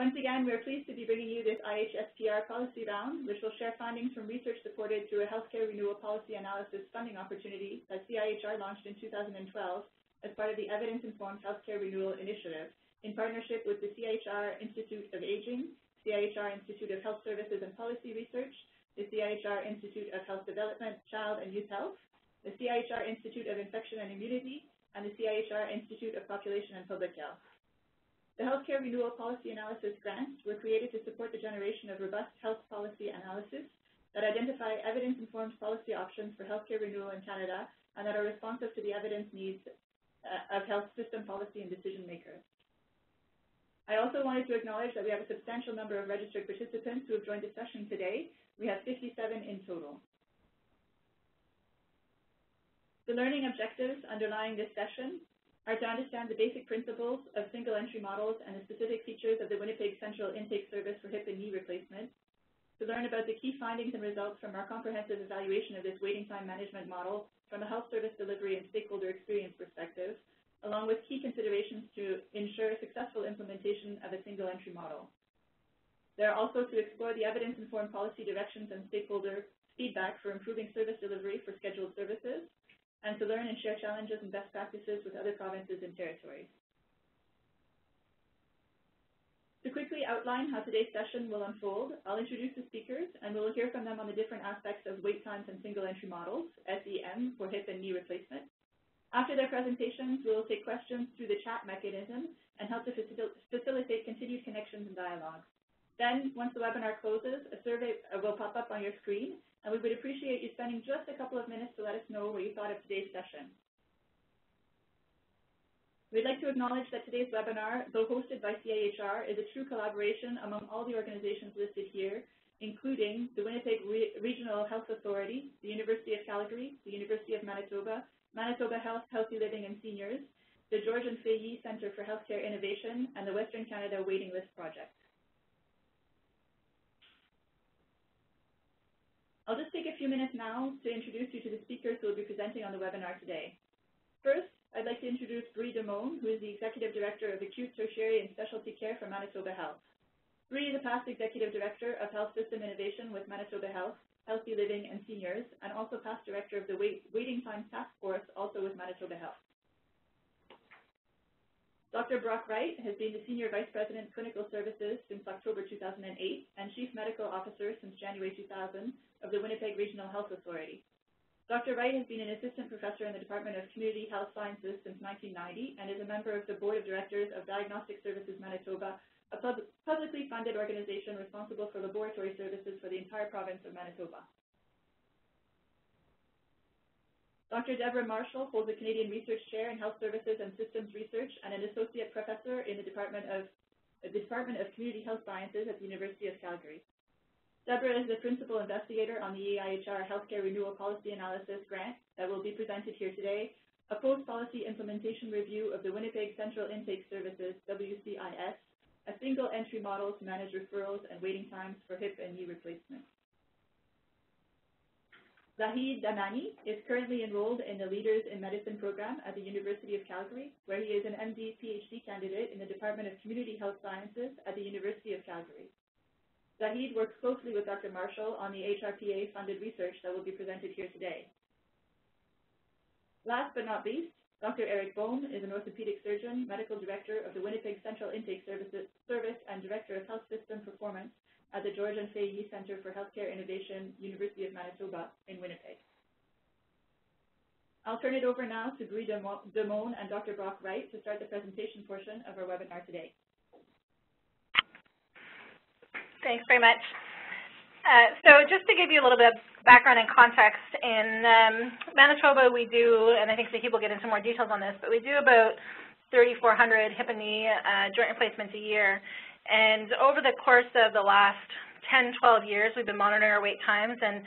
Once again, we're pleased to be bringing you this IHSPR Policy Round, which will share findings from research supported through a healthcare renewal policy analysis funding opportunity that CIHR launched in 2012 as part of the Evidence-Informed Healthcare Renewal Initiative in partnership with the CIHR Institute of Aging, CIHR Institute of Health Services and Policy Research, the CIHR Institute of Health Development, Child and Youth Health, the CIHR Institute of Infection and Immunity, and the CIHR Institute of Population and Public Health. The Healthcare Renewal Policy Analysis grants were created to support the generation of robust health policy analysis that identify evidence-informed policy options for healthcare renewal in Canada and that are responsive to the evidence needs of health system policy and decision makers. I also wanted to acknowledge that we have a substantial number of registered participants who have joined the session today. We have 57 in total. The learning objectives underlying this session are to understand the basic principles of single-entry models and the specific features of the Winnipeg Central Intake Service for hip and knee replacement, to learn about the key findings and results from our comprehensive evaluation of this waiting time management model from a health service delivery and stakeholder experience perspective, along with key considerations to ensure successful implementation of a single-entry model. They are also to explore the evidence-informed policy directions and stakeholder feedback for improving service delivery for scheduled services, and to learn and share challenges and best practices with other provinces and territories. To quickly outline how today's session will unfold, I'll introduce the speakers, and we'll hear from them on the different aspects of wait times and single-entry models, SEM, for hip and knee replacement. After their presentations, we will take questions through the chat mechanism and help to facilitate continued connections and dialogue. Then, once the webinar closes, a survey will pop up on your screen, and we would appreciate you spending just a couple of minutes to let us know what you thought of today's session. We'd like to acknowledge that today's webinar, though hosted by CIHR, is a true collaboration among all the organizations listed here, including the Winnipeg Regional Health Authority, the University of Calgary, the University of Manitoba, Manitoba Health, Healthy Living and Seniors, the George and Fay Yee Centre for Healthcare Innovation, and the Western Canada Waiting List Project. I'll just take a few minutes now to introduce you to the speakers who will be presenting on the webinar today. First, I'd like to introduce Brie Demone, who is the Executive Director of Acute, Tertiary, and Specialty Care for Manitoba Health. Brie is a past Executive Director of Health System Innovation with Manitoba Health, Healthy Living and Seniors, and also past Director of the Waiting Time Task Force, also with Manitoba Health. Dr. Brock Wright has been the Senior Vice President, Clinical Services since October 2008 and Chief Medical Officer since January 2000 of the Winnipeg Regional Health Authority. Dr. Wright has been an Assistant Professor in the Department of Community Health Sciences since 1990 and is a member of the Board of Directors of Diagnostic Services Manitoba, a publicly funded organization responsible for laboratory services for the entire province of Manitoba. Dr. Deborah Marshall holds a Canadian Research Chair in Health Services and Systems Research and an Associate Professor in the Department of Community Health Sciences at the University of Calgary. Deborah is the Principal Investigator on the EIHR Healthcare Renewal Policy Analysis grant that will be presented here today, a post-policy implementation review of the Winnipeg Central Intake Services, WCIS, a single-entry model to manage referrals and waiting times for hip and knee replacement. Zahid Damani is currently enrolled in the Leaders in Medicine program at the University of Calgary, where he is an MD PhD candidate in the Department of Community Health Sciences at the University of Calgary. Zahid works closely with Dr. Marshall on the HRPA-funded research that will be presented here today. Last but not least, Dr. Eric Bohm is an orthopedic surgeon, medical director of the Winnipeg Central Intake Service and director of health system performance at the George and Fay Yee Centre for Healthcare Innovation, University of Manitoba in Winnipeg. I'll turn it over now to Brie Demone and Dr. Brock Wright to start the presentation portion of our webinar today. Thanks very much. So just to give you a little bit of background and context, in Manitoba we do, and I think Zahid will get into more details on this, but we do about 3,400 hip and knee joint replacements a year. And over the course of the last 10, 12 years, we've been monitoring our wait times, and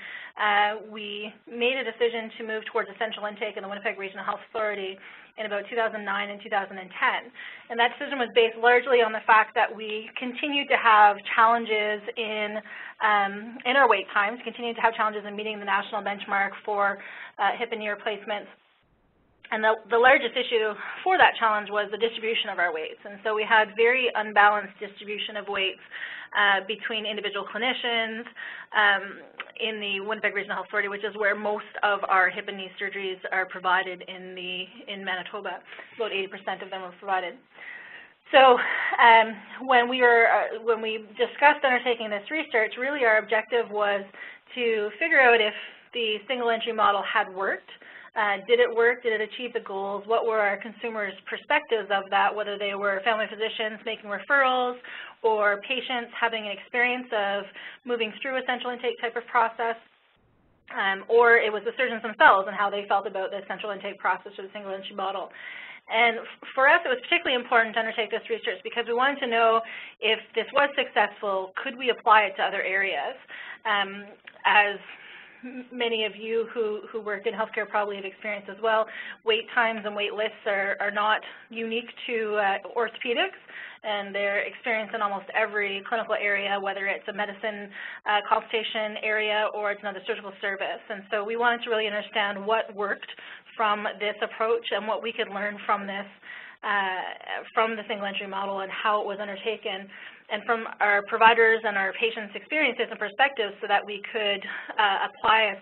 we made a decision to move towards a central intake in the Winnipeg Regional Health Authority in about 2009 and 2010. And that decision was based largely on the fact that we continued to have challenges in our wait times, continued to have challenges in meeting the national benchmark for hip and knee replacements. And the largest issue for that challenge was the distribution of our weights. And so we had very unbalanced distribution of weights between individual clinicians in the Winnipeg Regional Health Authority, which is where most of our hip and knee surgeries are provided in Manitoba. About 80% of them are provided. So when we discussed undertaking this research, really our objective was to figure out if the single entry model had worked. Did it work? Did it achieve the goals? What were our consumers' perspectives of that, whether they were family physicians making referrals or patients having an experience of moving through a central intake type of process, or it was the surgeons themselves and how they felt about the central intake process or the single entry model. And for us, it was particularly important to undertake this research because we wanted to know if this was successful, could we apply it to other areas? As many of you who work in healthcare probably have experienced as well, wait times and wait lists are not unique to orthopedics, and they're experienced in almost every clinical area, whether it's a medicine consultation area or it's another surgical service. And so we wanted to really understand what worked from this approach and what we could learn from this, from the single entry model and how it was undertaken, and from our providers and our patients' experiences and perspectives so that we could apply a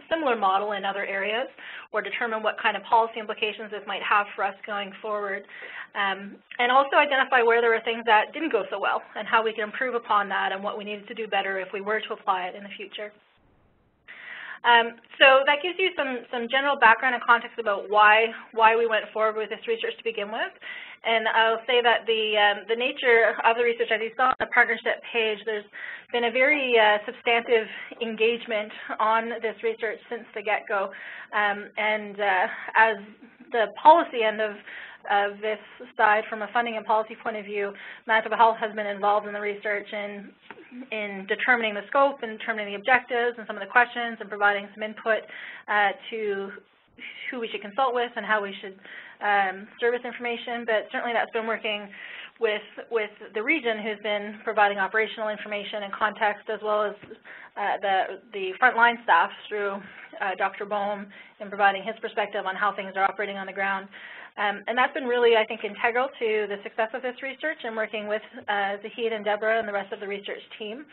similar model in other areas or determine what kind of policy implications this might have for us going forward, and also identify where there were things that didn't go so well and how we could improve upon that and what we needed to do better if we were to apply it in the future. So that gives you some general background and context about why we went forward with this research to begin with. And I'll say that the nature of the research, as you saw on the partnership page, there's been a very substantive engagement on this research since the get-go. As the policy end of this side, from a funding and policy point of view, Manitoba Health has been involved in the research in determining the scope and determining the objectives and some of the questions and providing some input to who we should consult with and how we should service information. But certainly that's been working with the region, who's been providing operational information and context, as well as the frontline staff through Dr. Bohm in providing his perspective on how things are operating on the ground. And that's been really, I think, integral to the success of this research and working with Zahid and Deborah and the rest of the research team,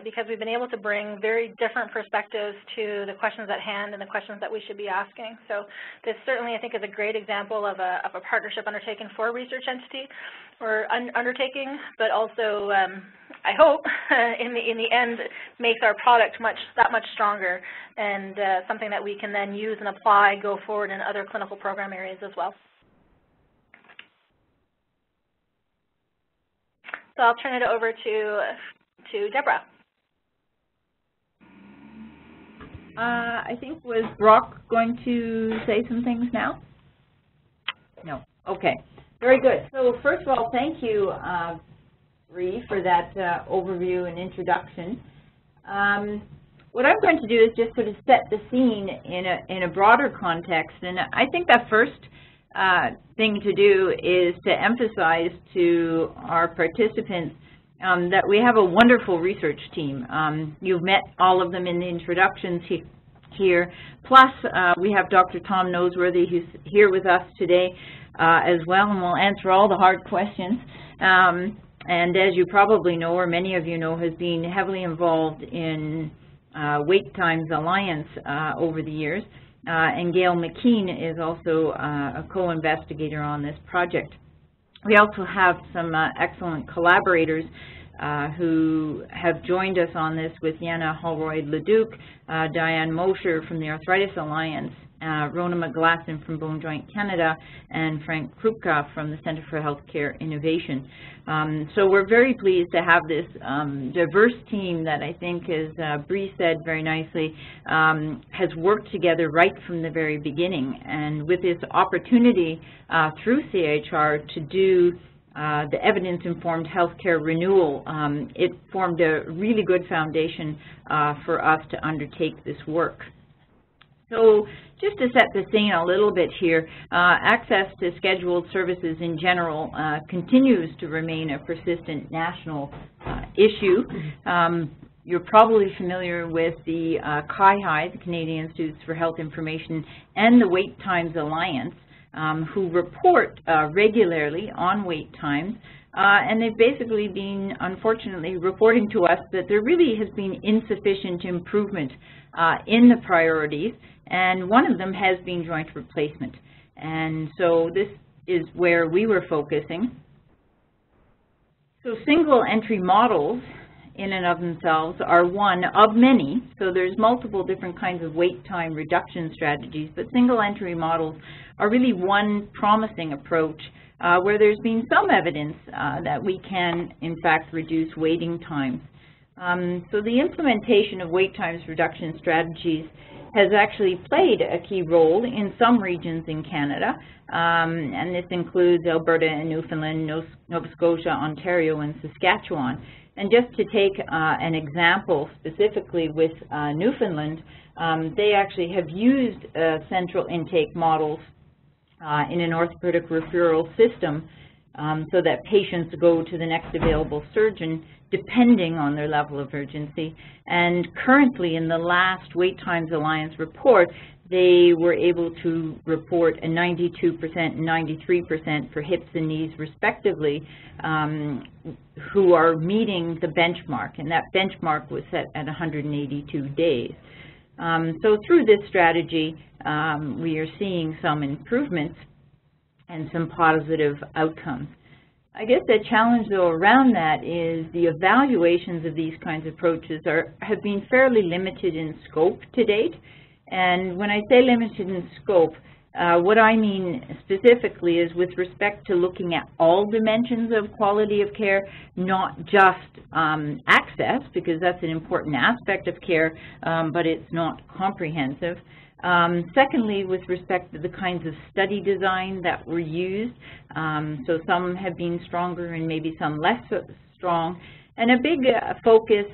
because we've been able to bring very different perspectives to the questions at hand and the questions that we should be asking. So this certainly, I think, is a great example of a partnership undertaken for a research entity or undertaking, but also, I hope, in the end, makes our product that much stronger and something that we can then use and apply, go forward in other clinical program areas as well. So I'll turn it over to Deborah. I think, was Brock going to say some things now? No. Okay. Very good. So first of all, thank you, Ree, for that overview and introduction. What I'm going to do is just sort of set the scene in a broader context, and I think that first thing to do is to emphasize to our participants that we have a wonderful research team. You've met all of them in the introductions here. Plus, we have Dr. Tom Noseworthy, who's here with us today as well, and will answer all the hard questions. And as you probably know, or many of you know, has been heavily involved in Wait Times Alliance over the years. And Gail McKean is also a co-investigator on this project. We also have some excellent collaborators who have joined us on this, with Yana Holroyd-Leduc, Diane Mosher from the Arthritis Alliance, Rona McGlasson from Bone Joint Canada, and Frank Krupka from the Centre for Healthcare Innovation. So we're very pleased to have this diverse team that I think, as Bree said very nicely, has worked together right from the very beginning. And with this opportunity through CIHR to do the evidence-informed healthcare renewal, it formed a really good foundation for us to undertake this work. So just to set the scene a little bit here, access to scheduled services in general continues to remain a persistent national issue. you're probably familiar with the CIHI, the Canadian Institutes for Health Information, and the Wait Times Alliance, who report regularly on wait times. And they've basically been, unfortunately, reporting to us that there really has been insufficient improvement in the priorities, and one of them has been joint replacement. And so this is where we were focusing. So single entry models in and of themselves are one of many. So there's multiple different kinds of wait time reduction strategies, but single entry models are really one promising approach where there's been some evidence that we can, in fact, reduce waiting times. So the implementation of wait times reduction strategies has actually played a key role in some regions in Canada, and this includes Alberta and Newfoundland, Nova Scotia, Ontario, and Saskatchewan. And just to take an example specifically with Newfoundland, they actually have used central intake models in an orthopedic referral system so that patients go to the next available surgeon depending on their level of urgency. And currently in the last Wait Times Alliance report, they were able to report a 92% and 93% for hips and knees respectively, who are meeting the benchmark, and that benchmark was set at 182 days. So through this strategy, we are seeing some improvements and some positive outcomes. I guess the challenge, though, around that is the evaluations of these kinds of approaches have been fairly limited in scope to date. And when I say limited in scope, what I mean specifically is with respect to looking at all dimensions of quality of care, not just access, because that's an important aspect of care, but it's not comprehensive. Secondly, with respect to the kinds of study design that were used, so some have been stronger and maybe some less strong. And a big focus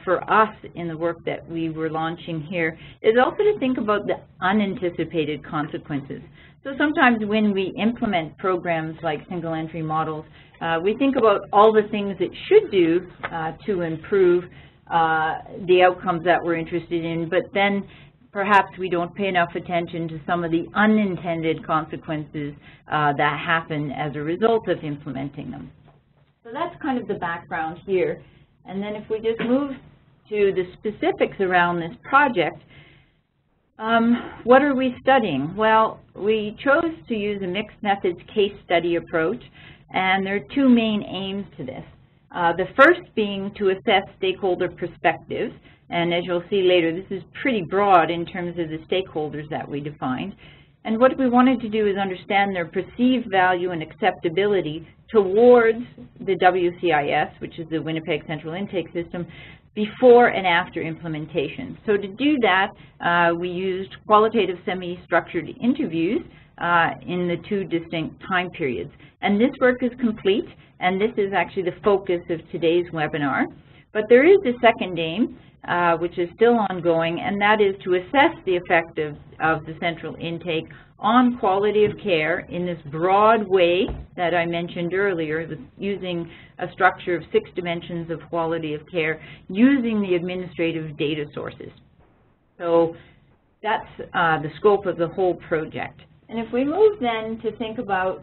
for us in the work that we were launching here is also to think about the unanticipated consequences. So sometimes when we implement programs like single entry models, we think about all the things it should do to improve the outcomes that we're interested in, but then perhaps we don't pay enough attention to some of the unintended consequences that happen as a result of implementing them. So that's kind of the background here. And then if we just move to the specifics around this project, what are we studying? Well, we chose to use a mixed methods case study approach, and there are two main aims to this. The first being to assess stakeholder perspectives, and as you'll see later, this is pretty broad in terms of the stakeholders that we defined. And what we wanted to do is understand their perceived value and acceptability towards the WCIS, which is the Winnipeg Central Intake System, before and after implementation. So to do that, we used qualitative semi-structured interviews in the two distinct time periods. And this work is complete, and this is actually the focus of today's webinar. But there is a second aim, which is still ongoing, and that is to assess the effect of the central intake on quality of care in this broad way that I mentioned earlier, using a structure of 6 dimensions of quality of care, using the administrative data sources. So that's the scope of the whole project. And if we move then to think about,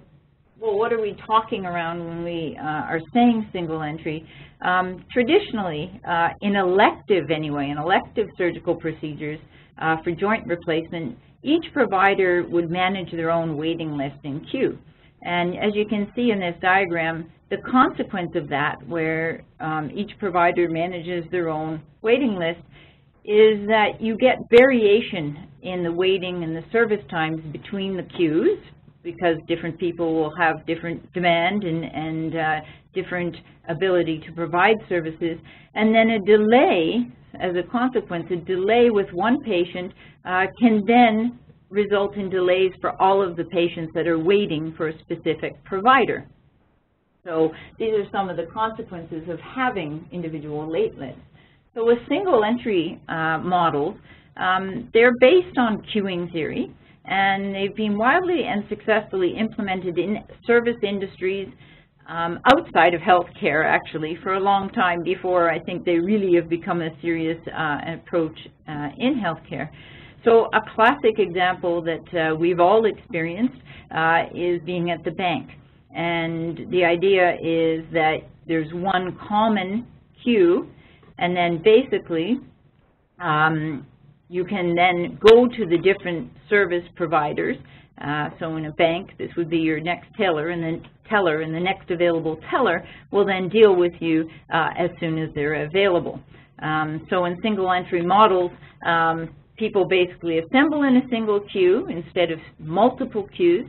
well, what are we talking around when we are saying single entry? Traditionally, in elective surgical procedures for joint replacement, each provider would manage their own waiting list and queue. And as you can see in this diagram, the consequence of that, where each provider manages their own waiting list, is that you get variation in the waiting and the service times between the queues, because different people will have different demand and different ability to provide services. And then a delay, as a consequence, a delay with one patient can then result in delays for all of the patients that are waiting for a specific provider. So these are some of the consequences of having individual wait lists. So with single entry models, they're based on queuing theory, and they've been widely and successfully implemented in service industries outside of healthcare, actually, for a long time before I think they really have become a serious approach in healthcare. So a classic example that we've all experienced is being at the bank. And the idea is that there's one common queue, and then basically you can then go to the different service providers. So in a bank, this would be your next teller, and the next available teller will then deal with you as soon as they're available. So in single entry models, people basically assemble in a single queue instead of multiple queues,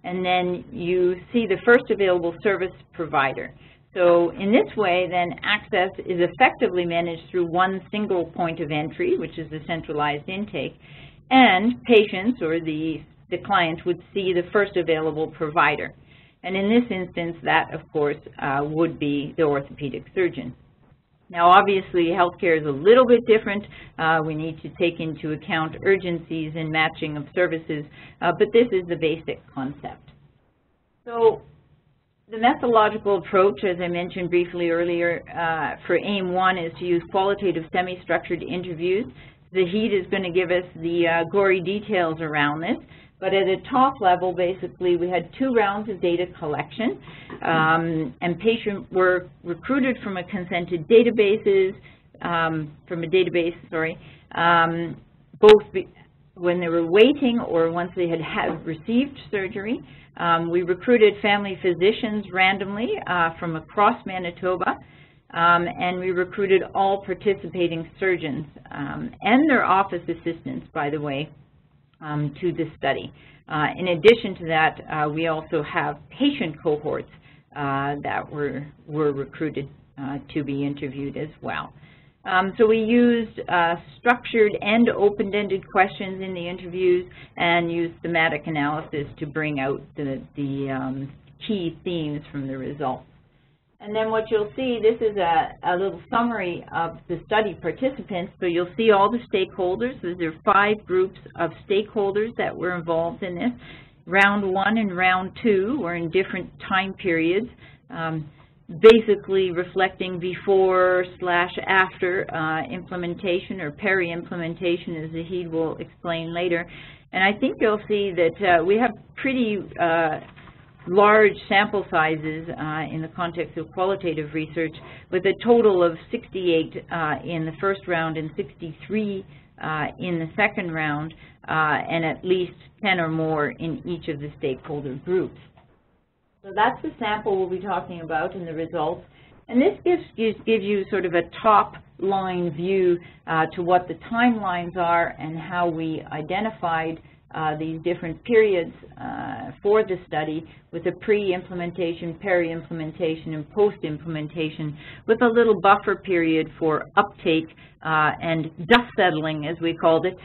and then you see the first available service provider. So in this way, then access is effectively managed through one single point of entry, which is the centralized intake, and patients or the client would see the first available provider. And in this instance, that, of course, would be the orthopedic surgeon. Now, obviously, healthcare is a little bit different. We need to take into account urgencies and matching of services, but this is the basic concept. So the methodological approach, as I mentioned briefly earlier, for AIM 1 is to use qualitative semi-structured interviews. Zahid is going to give us the gory details around this. But at a top level, basically, we had 2 rounds of data collection, and patients were recruited from a consented databases, both when they were waiting or once they had received surgery. We recruited family physicians randomly from across Manitoba, and we recruited all participating surgeons and their office assistants, by the way, to this study. In addition to that, we also have patient cohorts that were recruited to be interviewed as well. So we used structured and open-ended questions in the interviews and used thematic analysis to bring out the key themes from the results. And then what you'll see, this is a little summary of the study participants. So you'll see all the stakeholders. So there are 5 groups of stakeholders that were involved in this. Round 1 and round 2 were in different time periods, basically reflecting before/after implementation or peri-implementation, as Zahid will explain later. And I think you'll see that we have pretty large sample sizes in the context of qualitative research, with a total of 68 in the first round and 63 in the second round, and at least 10 or more in each of the stakeholder groups. So that's the sample we'll be talking about in the results. And this gives you sort of a top-line view to what the timelines are and how we identified these different periods for the study, with a pre-implementation, peri-implementation, and post-implementation, with a little buffer period for uptake and dust settling, as we called it,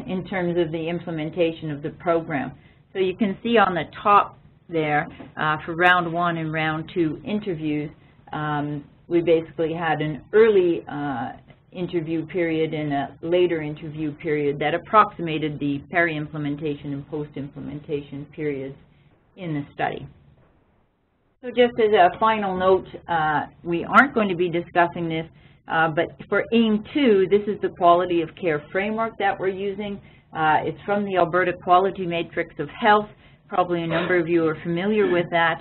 in terms of the implementation of the program. So you can see on the top there, for round 1 and round 2 interviews, we basically had an early interview period and a later interview period that approximated the peri-implementation and post-implementation periods in the study. So just as a final note, we aren't going to be discussing this, but for AIM 2, this is the quality of care framework that we're using. It's from the Alberta Quality Matrix of Health. Probably a number of you are familiar with that.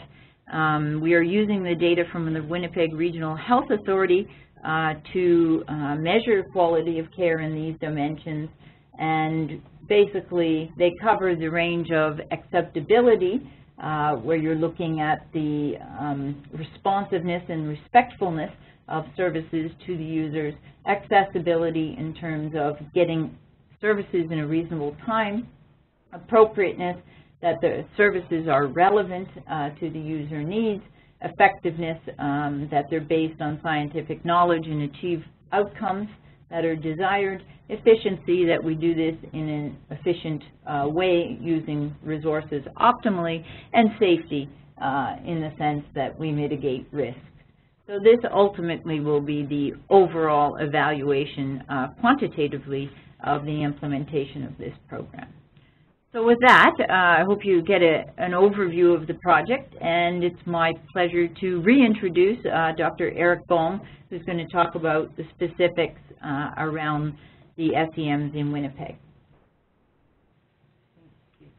We are using the data from the Winnipeg Regional Health Authority to measure quality of care in these dimensions, and basically they cover the range of acceptability, where you're looking at the responsiveness and respectfulness of services to the users, accessibility in terms of getting services in a reasonable time, appropriateness, that the services are relevant to the user needs, effectiveness, that they're based on scientific knowledge and achieve outcomes that are desired, efficiency, that we do this in an efficient way using resources optimally, and safety in the sense that we mitigate risk. So this ultimately will be the overall evaluation quantitatively of the implementation of this program. So with that, I hope you get an overview of the project, and it's my pleasure to reintroduce Dr. Eric Bohm, who's going to talk about the specifics around the SEMs in Winnipeg.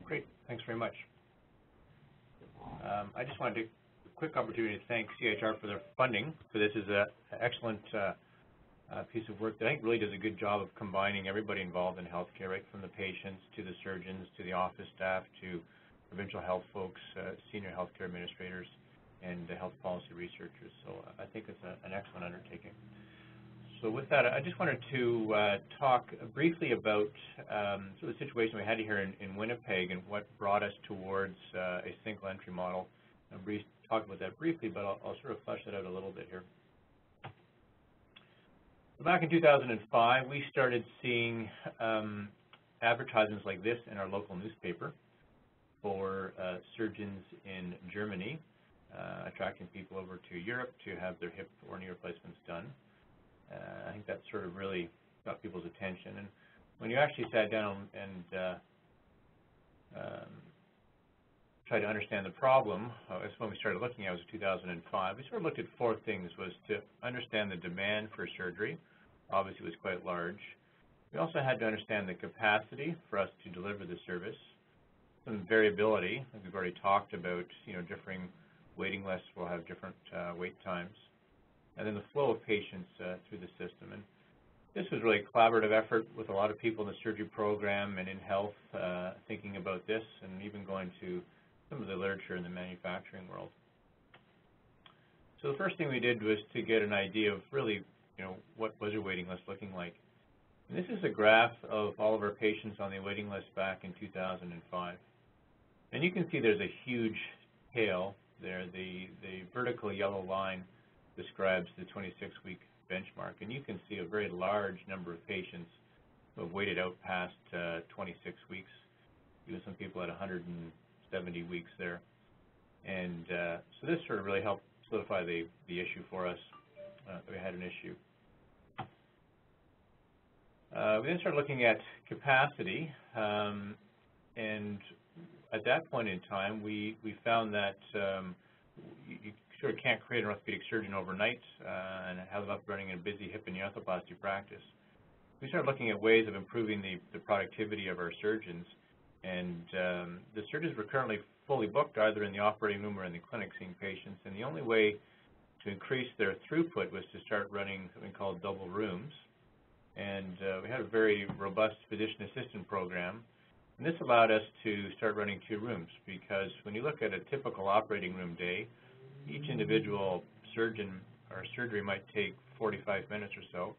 Great, thanks very much. I just wanted to quick opportunity to thank CIHR for their funding for this. Is an excellent piece of work that I think really does a good job of combining everybody involved in healthcare, right from the patients to the surgeons to the office staff to provincial health folks, senior healthcare administrators, and health policy researchers. So I think it's an excellent undertaking. So with that, I just wanted to talk briefly about sort of the situation we had here in Winnipeg and what brought us towards a single entry model. I'll talk about that briefly, but I'll sort of flesh that out a little bit here. So back in 2005, we started seeing advertisements like this in our local newspaper for surgeons in Germany, attracting people over to Europe to have their hip or knee replacements done. I think that sort of really got people's attention. And when you actually sat down and tried to understand the problem, that's when we started looking at it, was 2005. We sort of looked at four things. Was to understand the demand for surgery. Obviously, it was quite large. We also had to understand the capacity for us to deliver the service. Some variability, like we've already talked about, differing waiting lists will have different wait times. And then the flow of patients through the system. And this was really a collaborative effort with a lot of people in the surgery program and in health thinking about this, and even going to some of the literature in the manufacturing world. So the first thing we did was to get an idea of really, what was a waiting list looking like. And this is a graph of all of our patients on the waiting list back in 2005. And you can see there's a huge tail there. The vertical yellow line describes the 26-week benchmark. And you can see a very large number of patients who have waited out past 26 weeks. Even some people at 170 weeks there. And so this sort of really helped solidify the issue for us. We had an issue. We then started looking at capacity, and at that point in time, we found that you sort of can't create an orthopedic surgeon overnight and have them up running in a busy hip and knee arthroplasty practice. We started looking at ways of improving the productivity of our surgeons, and the surgeons were currently fully booked either in the operating room or in the clinic seeing patients, and the only way to increase their throughput was to start running something called double rooms. And we had a very robust physician assistant program. And this allowed us to start running 2 rooms, because when you look at a typical operating room day, each individual surgeon or surgery might take 45 minutes or so.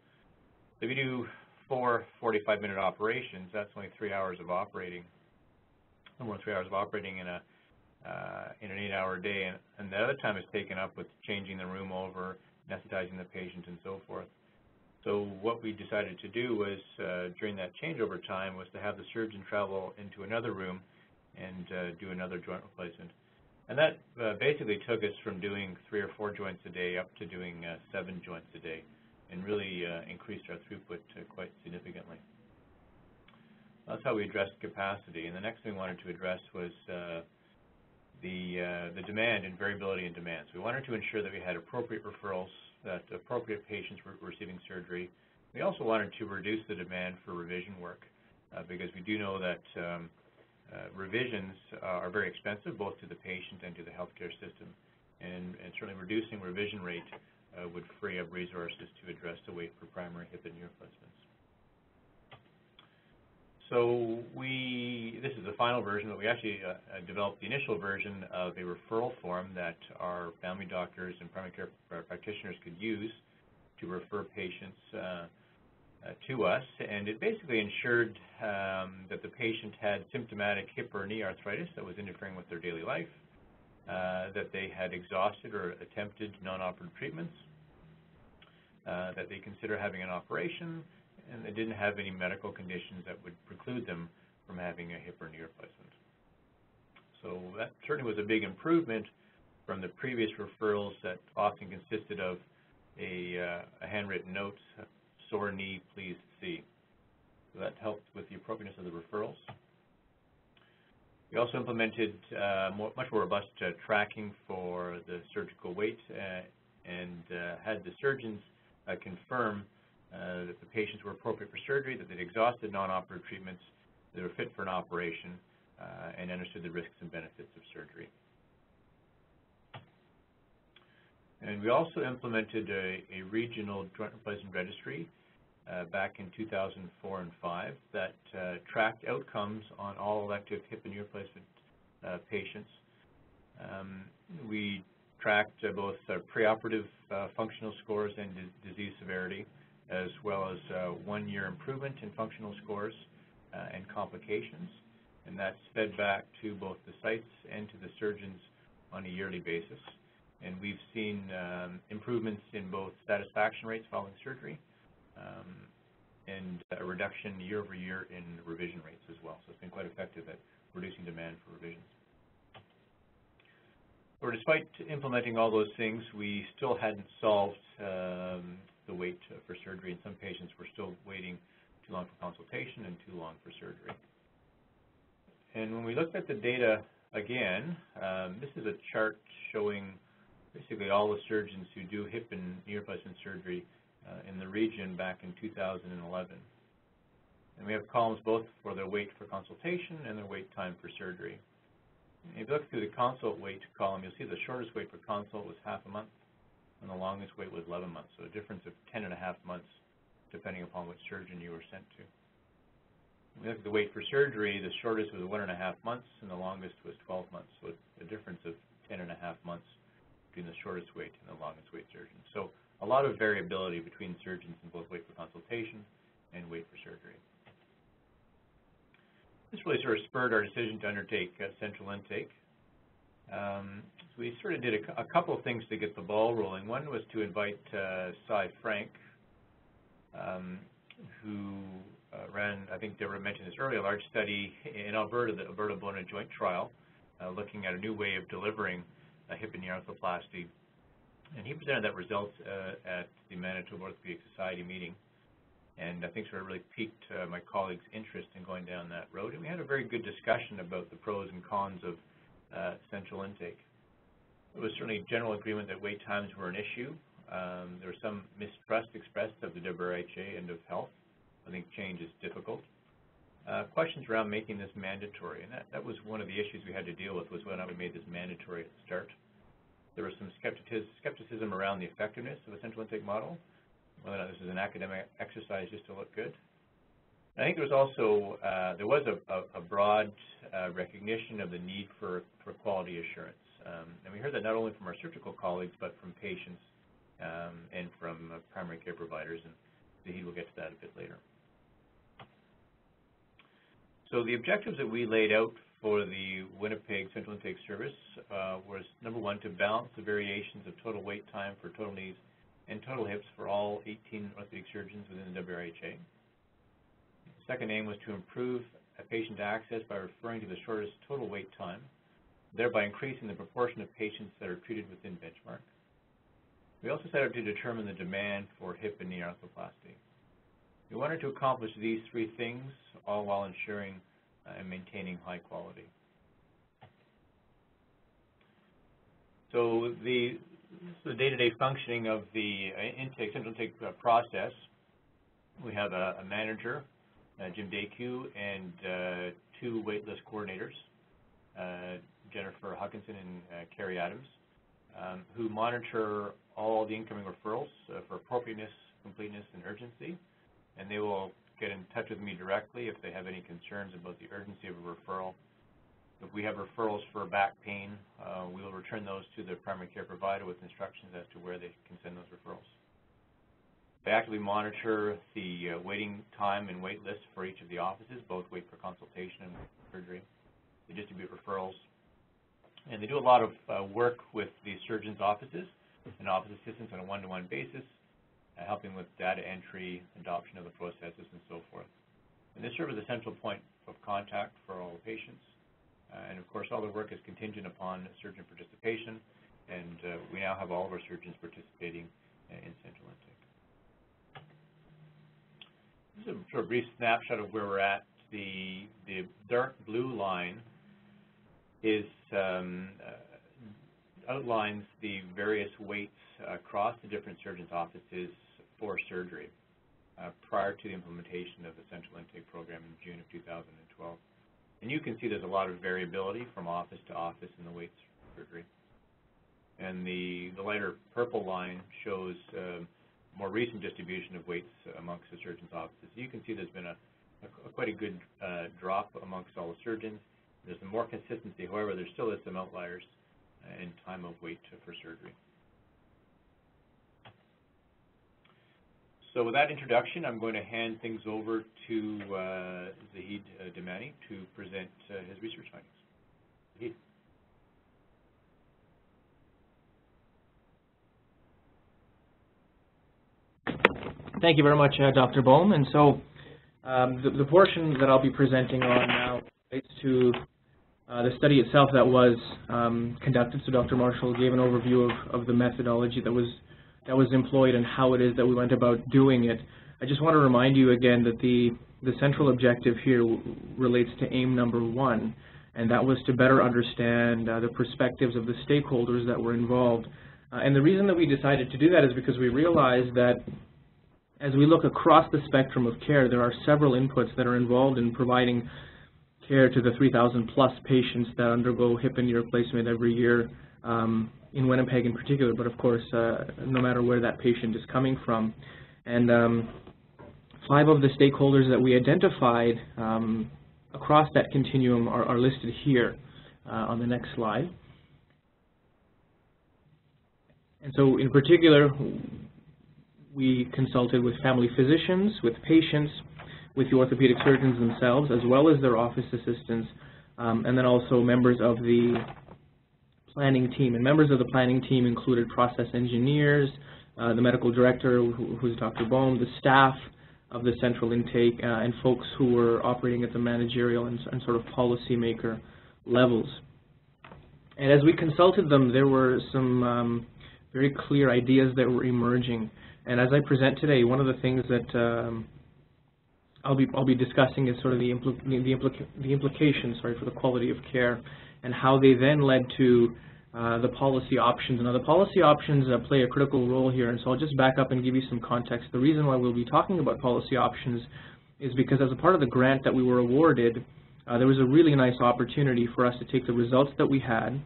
If you do 4 45-minute operations, that's only 3 hours of operating. No more than 3 hours of operating in an 8-hour day, and the other time is taken up with changing the room over, anesthetizing the patient, and so forth. So what we decided to do was, during that changeover time, was to have the surgeon travel into another room and do another joint replacement. And that basically took us from doing 3 or 4 joints a day up to doing 7 joints a day, and really increased our throughput quite significantly. That's how we addressed capacity. And the next thing we wanted to address was the demand and variability in demand. So we wanted to ensure that we had appropriate referrals, that appropriate patients were receiving surgery. We also wanted to reduce the demand for revision work because we do know that revisions are very expensive, both to the patient and to the healthcare system. And certainly reducing revision rate would free up resources to address the wait for primary hip and knee replacements. So this is the final version, but we actually developed the initial version of a referral form that our family doctors and primary care practitioners could use to refer patients to us. And it basically ensured that the patient had symptomatic hip or knee arthritis that was interfering with their daily life, that they had exhausted or attempted non-operative treatments, that they consider having an operation, and they didn't have any medical conditions that would preclude them from having a hip or knee replacement. So that certainly was a big improvement from the previous referrals that often consisted of a handwritten note, sore knee, please see. So that helped with the appropriateness of the referrals. We also implemented much more robust tracking for the surgical wait and had the surgeons confirm that the patients were appropriate for surgery, that they'd exhausted non-operative treatments, they were fit for an operation, and understood the risks and benefits of surgery. And we also implemented a regional joint replacement registry back in 2004 and 5 that tracked outcomes on all elective hip and knee replacement patients. We tracked both preoperative functional scores and disease severity, as well as 1-year improvement in functional scores and complications. And that's fed back to both the sites and to the surgeons on a yearly basis. And we've seen improvements in both satisfaction rates following surgery and a reduction year over year in revision rates as well. So it's been quite effective at reducing demand for revisions. But despite implementing all those things, we still hadn't solved the wait for surgery, and some patients were still waiting too long for consultation and too long for surgery. And when we looked at the data again, this is a chart showing basically all the surgeons who do hip and knee replacement surgery in the region back in 2011. And we have columns both for their wait for consultation and their wait time for surgery. And if you look through the consult wait column, you'll see the shortest wait for consult was half a month, and the longest wait was 11 months, so a difference of 10.5 months, depending upon which surgeon you were sent to. When we look at the wait for surgery, the shortest was 1.5 months, and the longest was 12 months, so a difference of 10.5 months between the shortest wait and the longest wait surgeon. So a lot of variability between surgeons in both wait for consultation and wait for surgery. This really sort of spurred our decision to undertake central intake. So we sort of did a couple of things to get the ball rolling. One was to invite Cy Frank, who ran, I think Deborah mentioned this earlier, a large study in Alberta, the Alberta Bone and Joint Trial, looking at a new way of delivering a hip and knee arthroplasty. And he presented that results at the Manitoba Orthopedic Society meeting. And I think sort of really piqued my colleagues' interest in going down that road. And we had a very good discussion about the pros and cons of central intake. There was certainly general agreement that wait times were an issue. There was some mistrust expressed of the WCIS and of health. I think change is difficult. Questions around making this mandatory, and that was one of the issues we had to deal with, was whether or not we made this mandatory at the start. There was some skepticism around the effectiveness of a central intake model, whether or not this is an academic exercise just to look good. I think there was also a broad recognition of the need for quality assurance. And we heard that not only from our surgical colleagues, but from patients and from primary care providers, and Zahid will get to that a bit later. So the objectives that we laid out for the Winnipeg Central Intake Service was, number one, to balance the variations of total wait time for total knees and total hips for all 18 orthopedic surgeons within the WCIS. The second aim was to improve patient access by referring to the shortest total wait time, thereby increasing the proportion of patients that are treated within benchmark. We also set out to determine the demand for hip and knee arthroplasty. We wanted to accomplish these three things, all while ensuring and maintaining high quality. So the day-to-day functioning of the central intake process, we have a manager, Jim Daku, and two waitlist coordinators, Jennifer Hutchinson and Carrie Adams, who monitor all the incoming referrals for appropriateness, completeness, and urgency. And they will get in touch with me directly if they have any concerns about the urgency of a referral. If we have referrals for back pain, we will return those to the primary care provider with instructions as to where they can send those referrals. They actively monitor the waiting time and wait lists for each of the offices, both wait for consultation and surgery. They distribute referrals. And they do a lot of work with the surgeons' offices and office assistants on a one-to-one basis, helping with data entry, adoption of the processes, and so forth. And this serves as a central point of contact for all the patients. And of course, all the work is contingent upon surgeon participation, and we now have all of our surgeons participating in central intake. This is a sort of brief snapshot of where we're at. The dark blue line is outlines the various weights across the different surgeons' offices for surgery prior to the implementation of the Central Intake Program in June of 2012. And you can see there's a lot of variability from office to office in the weights for surgery. And the lighter purple line shows more recent distribution of weights amongst the surgeons' offices. You can see there's been quite a good drop amongst all the surgeons. There's some more consistency. However, there still is some outliers in time of weight for surgery. So with that introduction, I'm going to hand things over to Zahid Damani to present his research findings. Zahid. Thank you very much, Dr. Bohm. And so the portion that I'll be presenting on now relates to the study itself that was conducted. So Dr. Marshall gave an overview of the methodology that was employed and how it is that we went about doing it. I just want to remind you again that the central objective here relates to aim number 1, and that was to better understand the perspectives of the stakeholders that were involved. And the reason that we decided to do that is because we realized that as we look across the spectrum of care, there are several inputs that are involved in providing care to the 3,000 plus patients that undergo hip and knee replacement every year in Winnipeg in particular, but of course no matter where that patient is coming from. And 5 of the stakeholders that we identified across that continuum are listed here on the next slide. And so in particular, we consulted with family physicians, with patients, with the orthopedic surgeons themselves, as well as their office assistants, and then also members of the planning team. And members of the planning team included process engineers, the medical director, who's Dr. Bohm, the staff of the central intake, and folks who were operating at the managerial and sort of policymaker levels. And as we consulted them, there were some very clear ideas that were emerging. And as I present today, one of the things that I'll be discussing is sort of the implications, for the quality of care, and how they then led to the policy options. Now, the policy options play a critical role here, and so I'll just back up and give you some context. The reason why we'll be talking about policy options is because as a part of the grant that we were awarded, there was a really nice opportunity for us to take the results that we had,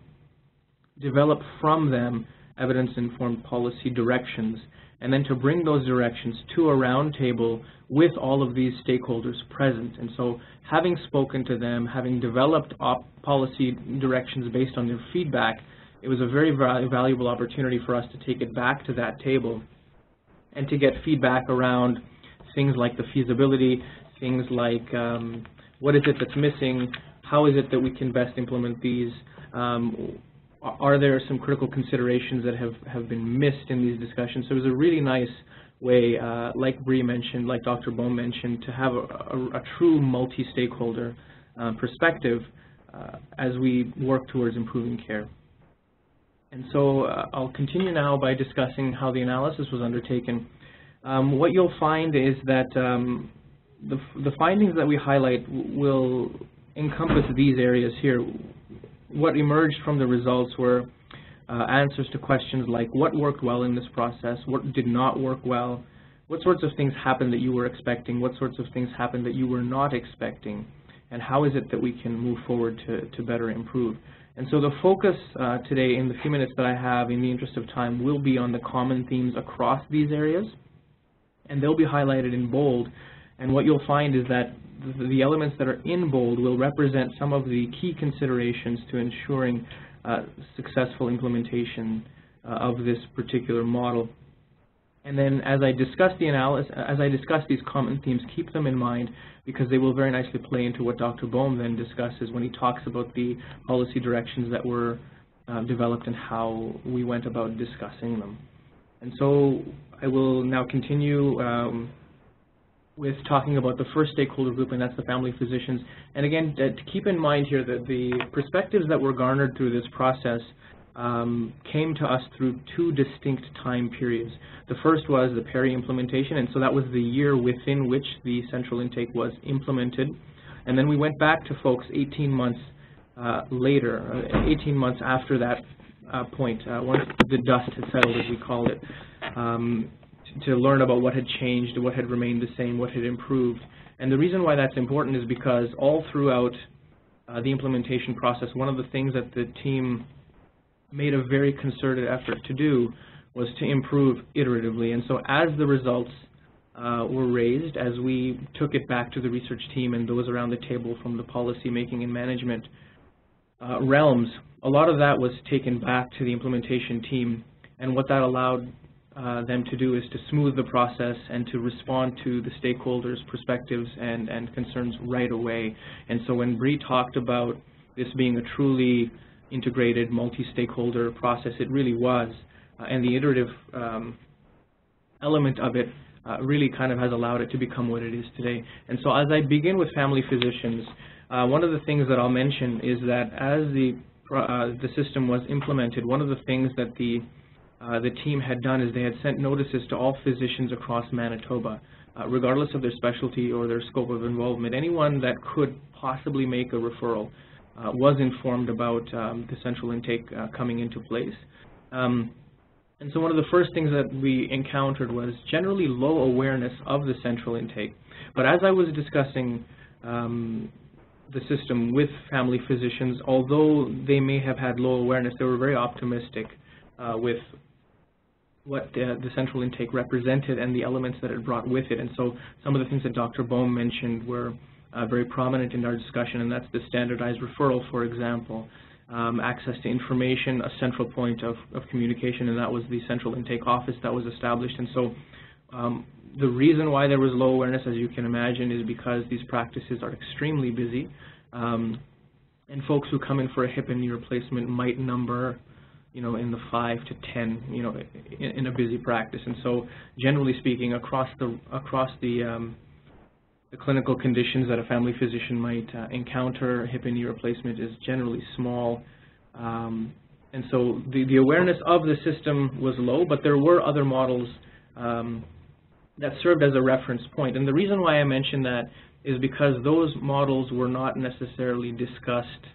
develop from them evidence-informed policy directions, and then to bring those directions to a roundtable with all of these stakeholders present. And so having spoken to them, having developed policy directions based on their feedback, it was a very valuable opportunity for us to take it back to that table and to get feedback around things like the feasibility, things like what is it that's missing, how is it that we can best implement these, are there some critical considerations that have been missed in these discussions. So it was a really nice way, like Bree mentioned, like Dr. Bohm mentioned, to have a true multi-stakeholder perspective as we work towards improving care. And so I'll continue now by discussing how the analysis was undertaken. What you'll find is that the findings that we highlight will encompass these areas here. What emerged from the results were answers to questions like what worked well in this process, what did not work well, what sorts of things happened that you were expecting, what sorts of things happened that you were not expecting, and how is it that we can move forward to better improve. And so the focus today, in the few minutes that I have, in the interest of time, will be on the common themes across these areas, and they'll be highlighted in bold. And what you'll find is that the elements that are in bold will represent some of the key considerations to ensuring successful implementation of this particular model. And then as I discuss the analysis, as I discuss these common themes, keep them in mind because they will very nicely play into what Dr. Bohm then discusses when he talks about the policy directions that were developed and how we went about discussing them. And so I will now continue with talking about the first stakeholder group, and that's the family physicians. And again, to keep in mind here that the perspectives that were garnered through this process came to us through 2 distinct time periods. The first was the peri-implementation, and so that was the year within which the central intake was implemented. And then we went back to folks 18 months later, 18 months after that point, once the dust had settled, as we called it, to learn about what had changed, what had remained the same, what had improved. And the reason why that's important is because all throughout the implementation process, one of the things that the team made a very concerted effort to do was to improve iteratively. And so as the results were raised, as we took it back to the research team and those around the table from the policy making and management realms, a lot of that was taken back to the implementation team. And what that allowed them to do is to smooth the process and to respond to the stakeholders' perspectives and concerns right away. And so when Bree talked about this being a truly integrated multi-stakeholder process, it really was. And the iterative element of it really kind of has allowed it to become what it is today. And so as I begin with family physicians, one of the things that I'll mention is that as the system was implemented, one of the things that the team had done is they had sent notices to all physicians across Manitoba, regardless of their specialty or their scope of involvement. Anyone that could possibly make a referral was informed about the central intake coming into place. And so one of the first things that we encountered was generally low awareness of the central intake. But as I was discussing the system with family physicians, although they may have had low awareness, they were very optimistic with what the central intake represented and the elements that it brought with it. And so some of the things that Dr. Bohm mentioned were very prominent in our discussion, and that's the standardized referral, for example, access to information, a central point of communication, and that was the central intake office that was established. And so the reason why there was low awareness, as you can imagine, is because these practices are extremely busy, and folks who come in for a hip and knee replacement might number, in the 5 to 10, in a busy practice. And so, generally speaking, across the clinical conditions that a family physician might encounter, hip and knee replacement is generally small. And so the awareness of the system was low, but there were other models that served as a reference point. And the reason why I mention that is because those models were not necessarily discussed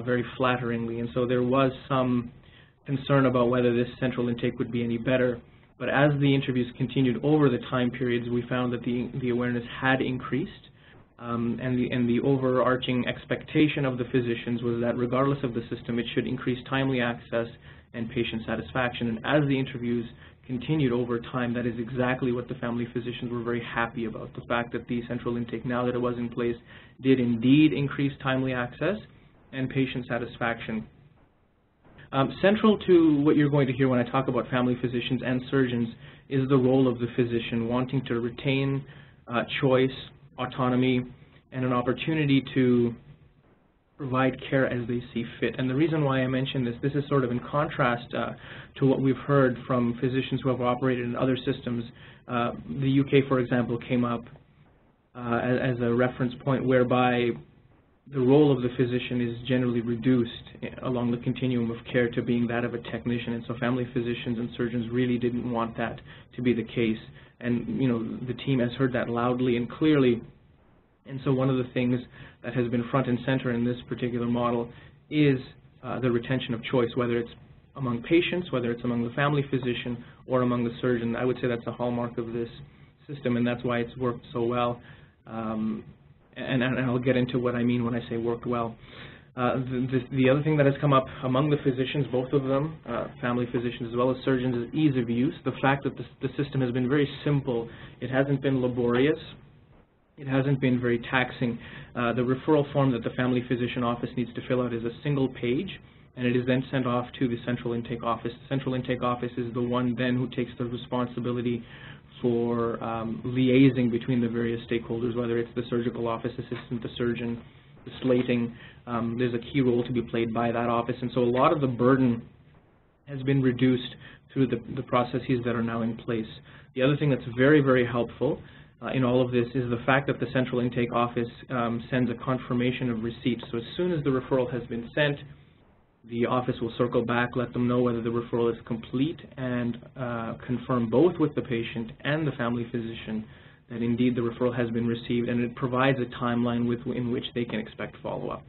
very flatteringly. And so there was some concern about whether this central intake would be any better. But as the interviews continued over the time periods, we found that the awareness had increased, and the overarching expectation of the physicians was that regardless of the system, it should increase timely access and patient satisfaction. And as the interviews continued over time, that is exactly what the family physicians were very happy about. The fact that the central intake, now that it was in place, did indeed increase timely access and patient satisfaction. Central to what you're going to hear when I talk about family physicians and surgeons is the role of the physician, wanting to retain choice, autonomy, and an opportunity to provide care as they see fit. And the reason why I mention this is sort of in contrast to what we've heard from physicians who have operated in other systems. The UK, for example, came up as a reference point whereby the role of the physician is generally reduced along the continuum of care to being that of a technician, and so family physicians and surgeons really didn't want that to be the case. And the team has heard that loudly and clearly, and so one of the things that has been front and center in this particular model is the retention of choice, whether it's among patients, whether it's among the family physician, or among the surgeon. I would say that's a hallmark of this system, and that's why it's worked so well. And I'll get into what I mean when I say worked well. The other thing that has come up among the physicians, both of them, family physicians as well as surgeons, is ease of use. The fact that the system has been very simple. It hasn't been laborious. It hasn't been very taxing. The referral form that the family physician office needs to fill out is a single page, and it is then sent off to the central intake office. The central intake office is the one then who takes the responsibility for liaising between the various stakeholders, whether it's the surgical office assistant, the surgeon, the slating. There's a key role to be played by that office, and so a lot of the burden has been reduced through the processes that are now in place. The other thing that's very, very helpful in all of this is the fact that the central intake office sends a confirmation of receipt. So as soon as the referral has been sent, the office will circle back, let them know whether the referral is complete, and confirm both with the patient and the family physician that indeed the referral has been received, and it provides a timeline in which they can expect follow-up.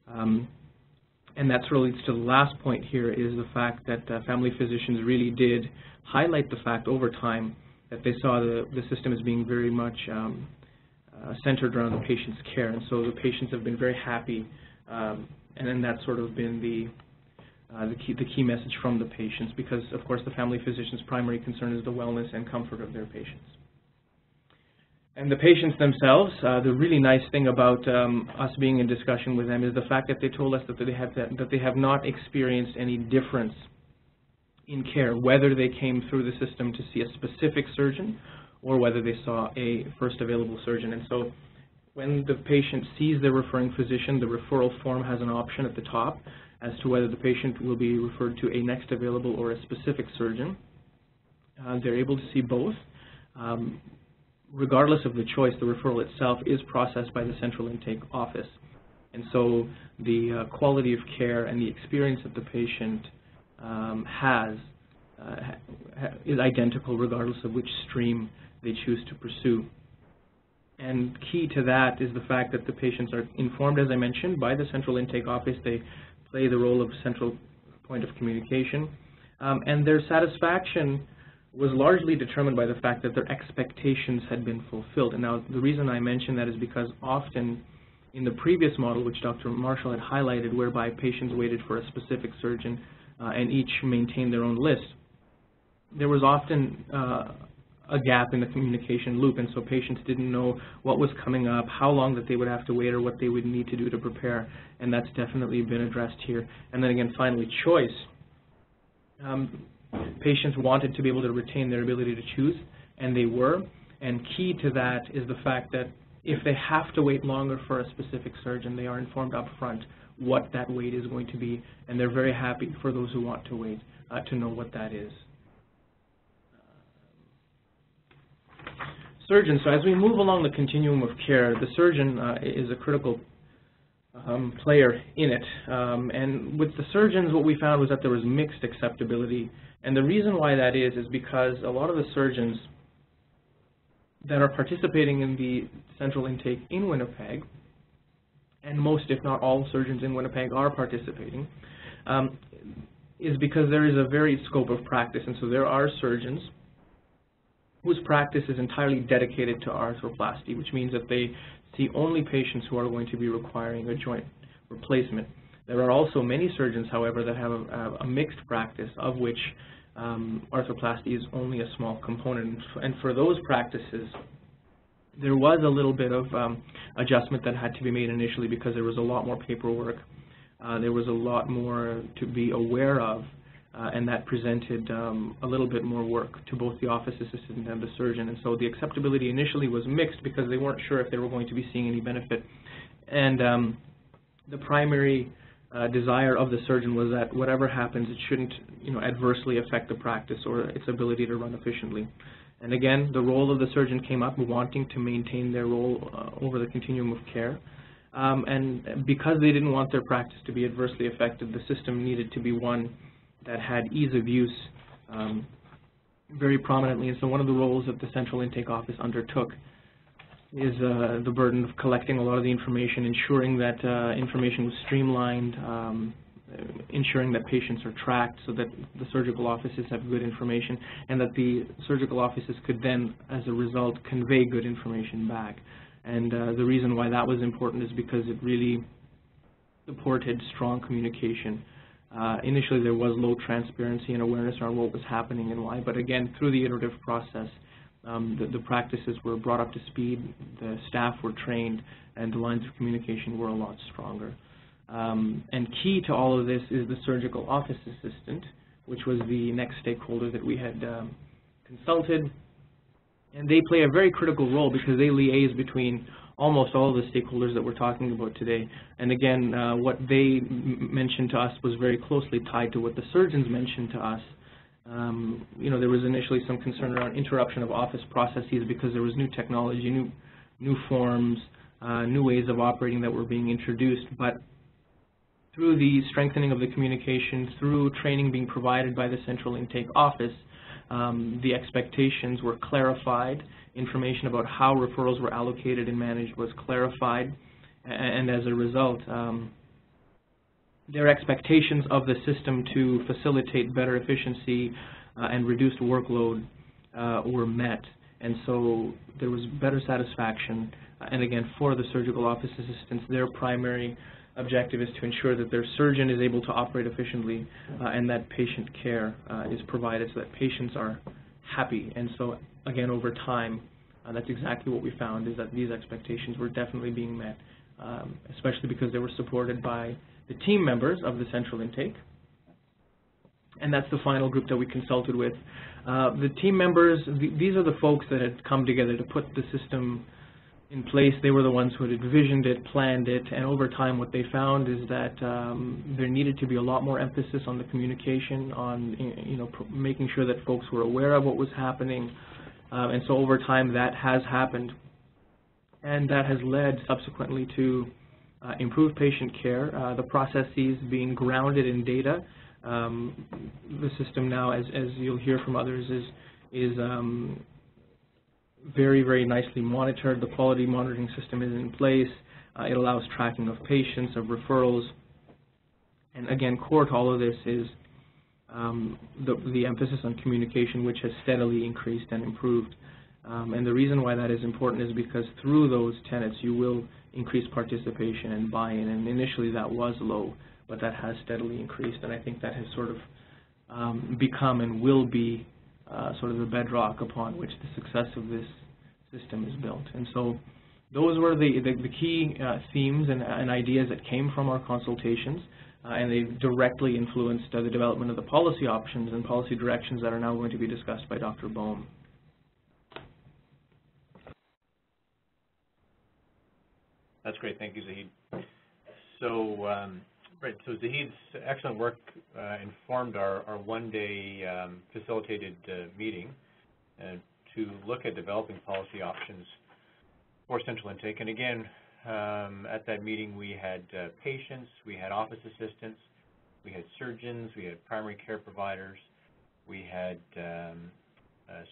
And that sort of leads to the last point here, is the fact that family physicians really did highlight the fact over time that they saw the system as being very much centered around the patient's care. And so the patients have been very happy, and then that's sort of been the key message from the patients, because, of course, the family physician's primary concern is the wellness and comfort of their patients. And the patients themselves, the really nice thing about us being in discussion with them is the fact that they told us that they have not experienced any difference in care, whether they came through the system to see a specific surgeon or whether they saw a first available surgeon. And so when the patient sees their referring physician, the referral form has an option at the top as to whether the patient will be referred to a next available or a specific surgeon. They're able to see both. Regardless of the choice, the referral itself is processed by the central intake office. And so the quality of care and the experience that the patient has is identical regardless of which stream they choose to pursue. And key to that is the fact that the patients are informed, as I mentioned, by the central intake office. They play the role of central point of communication. And their satisfaction was largely determined by the fact that their expectations had been fulfilled. And now the reason I mention that is because often in the previous model, which Dr. Marshall had highlighted, whereby patients waited for a specific surgeon and each maintained their own list, there was often a gap in the communication loop, and so patients didn't know what was coming up, how long that they would have to wait, or what they would need to do to prepare, and that's definitely been addressed here. And then again, finally, choice. Patients wanted to be able to retain their ability to choose, and they were. And key to that is the fact that if they have to wait longer for a specific surgeon, they are informed up front what that wait is going to be, and they're very happy for those who want to wait to know what that is. Surgeons. So as we move along the continuum of care, the surgeon is a critical player in it. And with the surgeons, what we found was that there was mixed acceptability. And the reason why that is because a lot of the surgeons that are participating in the central intake in Winnipeg, and most, if not all, surgeons in Winnipeg are participating, is because there is a varied scope of practice. And so there are surgeons whose practice is entirely dedicated to arthroplasty, which means that they see only patients who are going to be requiring a joint replacement. There are also many surgeons, however, that have a mixed practice, of which arthroplasty is only a small component. And for those practices, there was a little bit of adjustment that had to be made initially because there was a lot more paperwork. There was a lot more to be aware of, and that presented a little bit more work to both the office assistant and the surgeon. And so the acceptability initially was mixed because they weren't sure if they were going to be seeing any benefit. And the primary desire of the surgeon was that whatever happens, it shouldn't, adversely affect the practice or its ability to run efficiently. And again, the role of the surgeon came up, wanting to maintain their role over the continuum of care. And because they didn't want their practice to be adversely affected, the system needed to be one that had ease of use very prominently. And so one of the roles that the central intake office undertook is the burden of collecting a lot of the information, ensuring that information was streamlined, ensuring that patients are tracked so that the surgical offices have good information, and that the surgical offices could then, as a result, convey good information back. And the reason why that was important is because it really supported strong communication. Initially, there was low transparency and awareness around what was happening and why, but again, through the iterative process, the practices were brought up to speed, the staff were trained, and the lines of communication were a lot stronger. And key to all of this is the surgical office assistant, which was the next stakeholder that we had consulted. And they play a very critical role because they liaise between almost all of the stakeholders that we're talking about today. And again, what they mentioned to us was very closely tied to what the surgeons mentioned to us. There was initially some concern around interruption of office processes because there was new technology, new forms, new ways of operating that were being introduced. But through the strengthening of the communication, through training being provided by the central intake office, the expectations were clarified, information about how referrals were allocated and managed was clarified, and as a result, their expectations of the system to facilitate better efficiency and reduced workload were met. And so there was better satisfaction. And again, for the surgical office assistants, their primary objective is to ensure that their surgeon is able to operate efficiently and that patient care is provided so that patients are happy. And so, again, over time, that's exactly what we found, is that these expectations were definitely being met, especially because they were supported by the team members of the central intake. And that's the final group that we consulted with. The team members, these are the folks that had come together to put the system in place. They were the ones who had envisioned it, planned it, and over time what they found is that there needed to be a lot more emphasis on the communication, on making sure that folks were aware of what was happening. And so over time that has happened. And that has led subsequently to improved patient care, the processes being grounded in data. The system now, as you'll hear from others, is very, very nicely monitored. The quality monitoring system is in place. It allows tracking of patients, of referrals. And again, core to all of this is the emphasis on communication, which has steadily increased and improved. And the reason why that is important is because through those tenets you will increase participation and buy-in. And initially that was low, but that has steadily increased. And I think that has sort of become and will be sort of the bedrock upon which the success of this system is built. And so those were the key themes and ideas that came from our consultations, and they directly influenced the development of the policy options and policy directions that are now going to be discussed by Dr. Bohm. That's great. Thank you, Zahid. So, right, so Zahid's excellent work informed our one-day facilitated meeting to look at developing policy options for central intake. And again, at that meeting we had patients, we had office assistants, we had surgeons, we had primary care providers, we had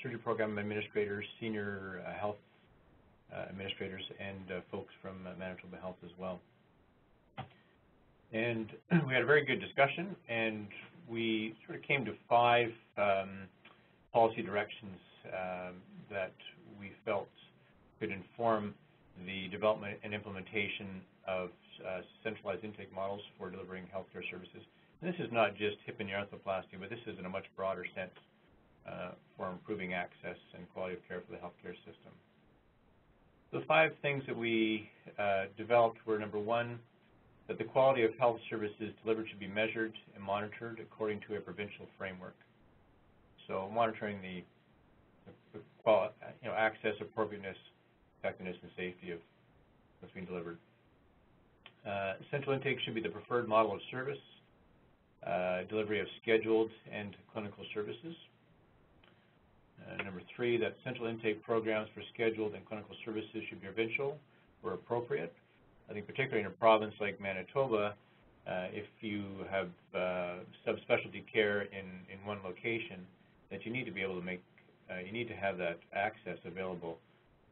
surgery program administrators, senior health administrators, and folks from Manitoba Health as well. And we had a very good discussion, and we sort of came to 5 policy directions that we felt could inform the development and implementation of centralized intake models for delivering healthcare services. And this is not just hip and knee arthroplasty, but this is in a much broader sense for improving access and quality of care for the healthcare system. The 5 things that we developed were, number 1, that the quality of health services delivered should be measured and monitored according to a provincial framework. So monitoring the quality, access, appropriateness, effectiveness, and safety of what's being delivered. Central intake should be the preferred model of service, delivery of scheduled and clinical services. Number 3, that central intake programs for scheduled and clinical services should be provincial where appropriate. I think particularly in a province like Manitoba, if you have subspecialty care in one location, that you need to be able to make, you need to have that access available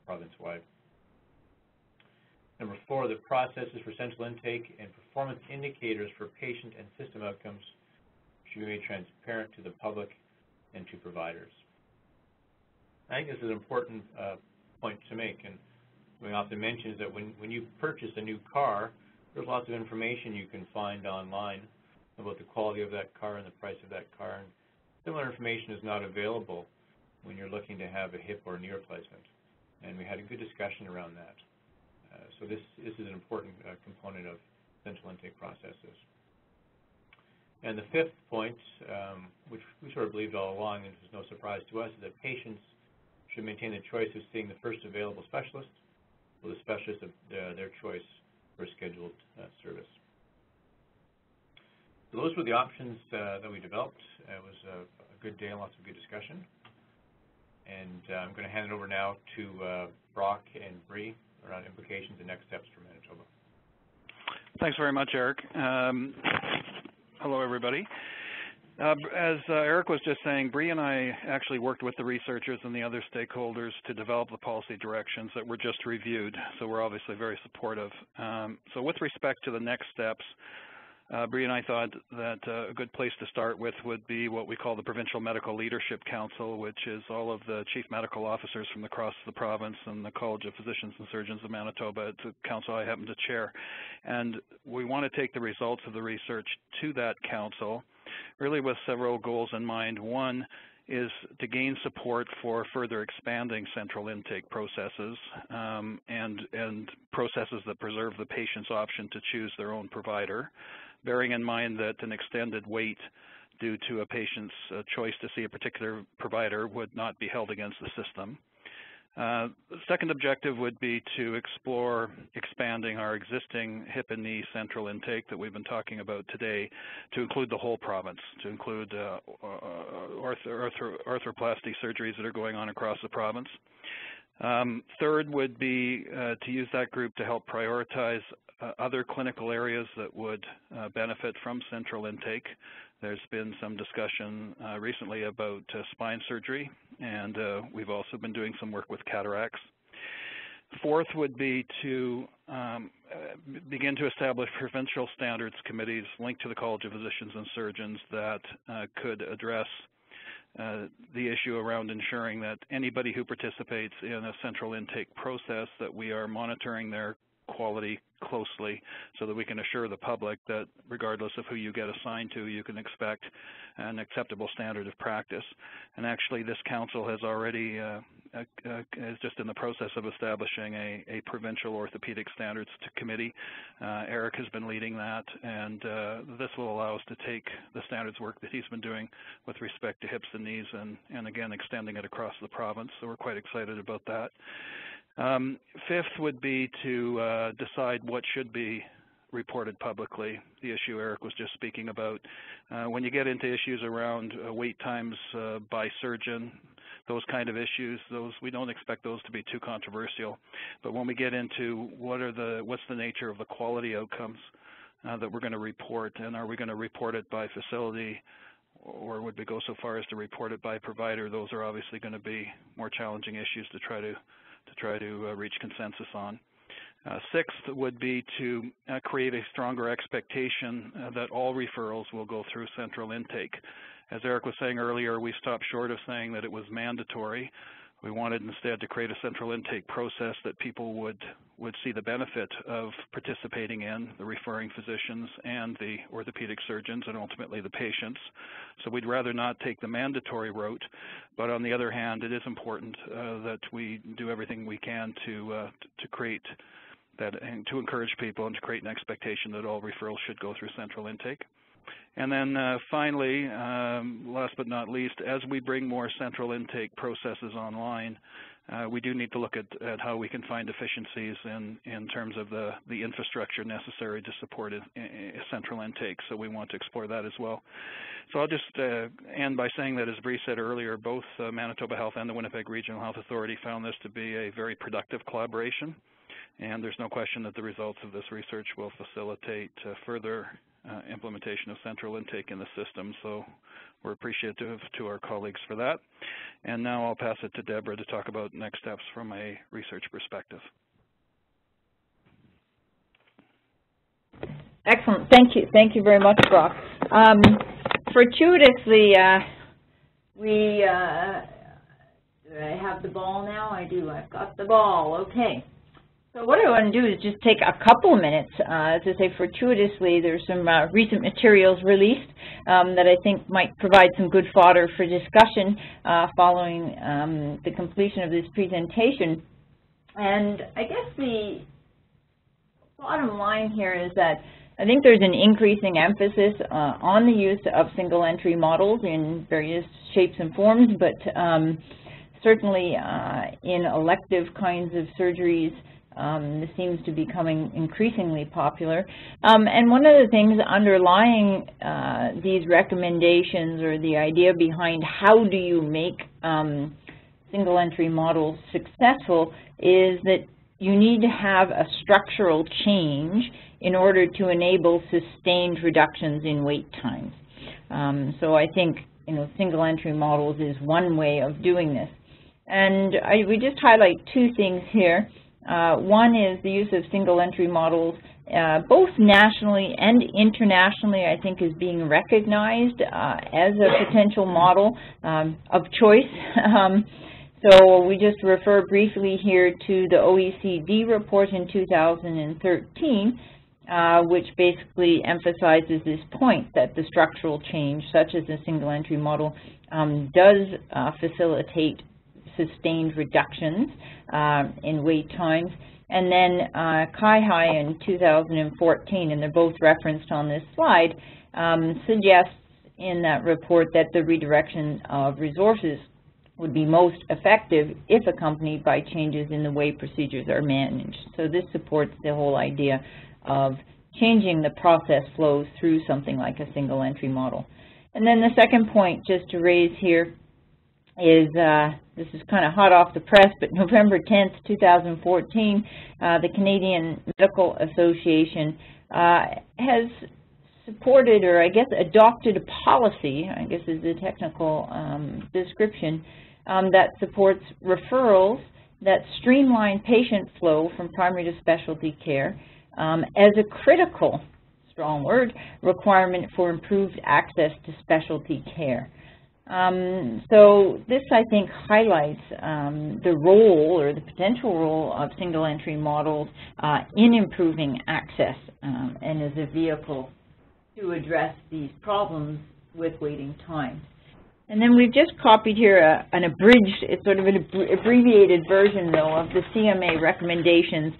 province-wide. Number 4, the processes for central intake and performance indicators for patient and system outcomes should be made transparent to the public and to providers. I think this is an important point to make, and we often mention is that when you purchase a new car, there's lots of information you can find online about the quality of that car and the price of that car, and similar information is not available when you're looking to have a hip or knee replacement. And we had a good discussion around that. So this is an important component of central intake processes. And the 5th point, which we sort of believed all along, and it was no surprise to us, is that patients should maintain the choice of seeing the first available specialist or the specialist of their choice for scheduled service. So those were the options that we developed. It was a good day and lots of good discussion. And I'm going to hand it over now to Brock and Bree around implications and next steps for Manitoba. Thanks very much, Eric. Hello, everybody. As Eric was just saying, Bree and I actually worked with the researchers and the other stakeholders to develop the policy directions that were just reviewed, so we're obviously very supportive. So with respect to the next steps, Bree and I thought that a good place to start with would be what we call the Provincial Medical Leadership Council, which is all of the chief medical officers from across the province and the College of Physicians and Surgeons of Manitoba. It's a council I happen to chair. And we want to take the results of the research to that council, really with several goals in mind. One is to gain support for further expanding central intake processes and processes that preserve the patient's option to choose their own provider, bearing in mind that an extended wait due to a patient's choice to see a particular provider would not be held against the system. The second objective would be to explore expanding our existing hip and knee central intake that we've been talking about today to include the whole province, to include arthroplasty surgeries that are going on across the province. Third would be to use that group to help prioritize other clinical areas that would benefit from central intake. There's been some discussion recently about spine surgery, and we've also been doing some work with cataracts. Fourth would be to begin to establish provincial standards committees linked to the College of Physicians and Surgeons that could address the issue around ensuring that anybody who participates in a central intake process, that we are monitoring their quality closely so that we can assure the public that regardless of who you get assigned to, you can expect an acceptable standard of practice. And actually this council has already is just in the process of establishing a provincial orthopedic standards committee. Eric has been leading that, and this will allow us to take the standards work that he's been doing with respect to hips and knees and again extending it across the province. So we're quite excited about that. Fifth would be to decide what should be reported publicly, the issue Eric was just speaking about. When you get into issues around wait times by surgeon, those kind of issues, we don't expect those to be too controversial. But when we get into what's the nature of the quality outcomes that we're going to report, and are we going to report it by facility, or would we go so far as to report it by provider, those are obviously going to be more challenging issues to try to reach consensus on. Sixth would be to create a stronger expectation that all referrals will go through central intake. As Eric was saying earlier, we stopped short of saying that it was mandatory. We wanted instead to create a central intake process that people would see the benefit of participating in, the referring physicians and the orthopedic surgeons and ultimately the patients. So we'd rather not take the mandatory route, but on the other hand, it is important that we do everything we can to create that and to encourage people and to create an expectation that all referrals should go through central intake. And then finally, last but not least, as we bring more central intake processes online, we do need to look at how we can find efficiencies in terms of the infrastructure necessary to support a central intake. So we want to explore that as well. So I'll just end by saying that, as Bree said earlier, both Manitoba Health and the Winnipeg Regional Health Authority found this to be a very productive collaboration. And there's no question that the results of this research will facilitate further implementation of central intake in the system. So we're appreciative to our colleagues for that. And now I'll pass it to Deborah to talk about next steps from a research perspective. Excellent. Thank you. Thank you very much, Brock. Fortuitously, do I have the ball now? I do. I've got the ball. Okay. So what I want to do is just take a couple of minutes. As I say, fortuitously, there's some recent materials released that I think might provide some good fodder for discussion following the completion of this presentation. And I guess the bottom line here is that I think there's an increasing emphasis on the use of single entry models in various shapes and forms, but certainly in elective kinds of surgeries, this seems to be becoming increasingly popular. And one of the things underlying these recommendations, or the idea behind how do you make single entry models successful, is that you need to have a structural change in order to enable sustained reductions in wait times. So I think single entry models is one way of doing this. And we just highlight two things here. One is the use of single entry models both nationally and internationally, I think, is being recognized as a potential model of choice. So we just refer briefly here to the OECD report in 2013, which basically emphasizes this point that the structural change, such as the single entry model, does facilitate sustained reductions in wait times. And then Kai in 2014, and they're both referenced on this slide, suggests in that report that the redirection of resources would be most effective if accompanied by changes in the way procedures are managed. So this supports the whole idea of changing the process flows through something like a single entry model. And then the second point just to raise here is, this is kind of hot off the press, but November 10th, 2014, the Canadian Medical Association has supported, or I guess adopted, a policy, I guess is the technical description, that supports referrals that streamline patient flow from primary to specialty care as a critical, strong word, requirement for improved access to specialty care. So this, I think, highlights the role or the potential role of single entry models in improving access and as a vehicle to address these problems with waiting times. And then we've just copied here an abridged, it's sort of an abbreviated version, though, of the CMA recommendations,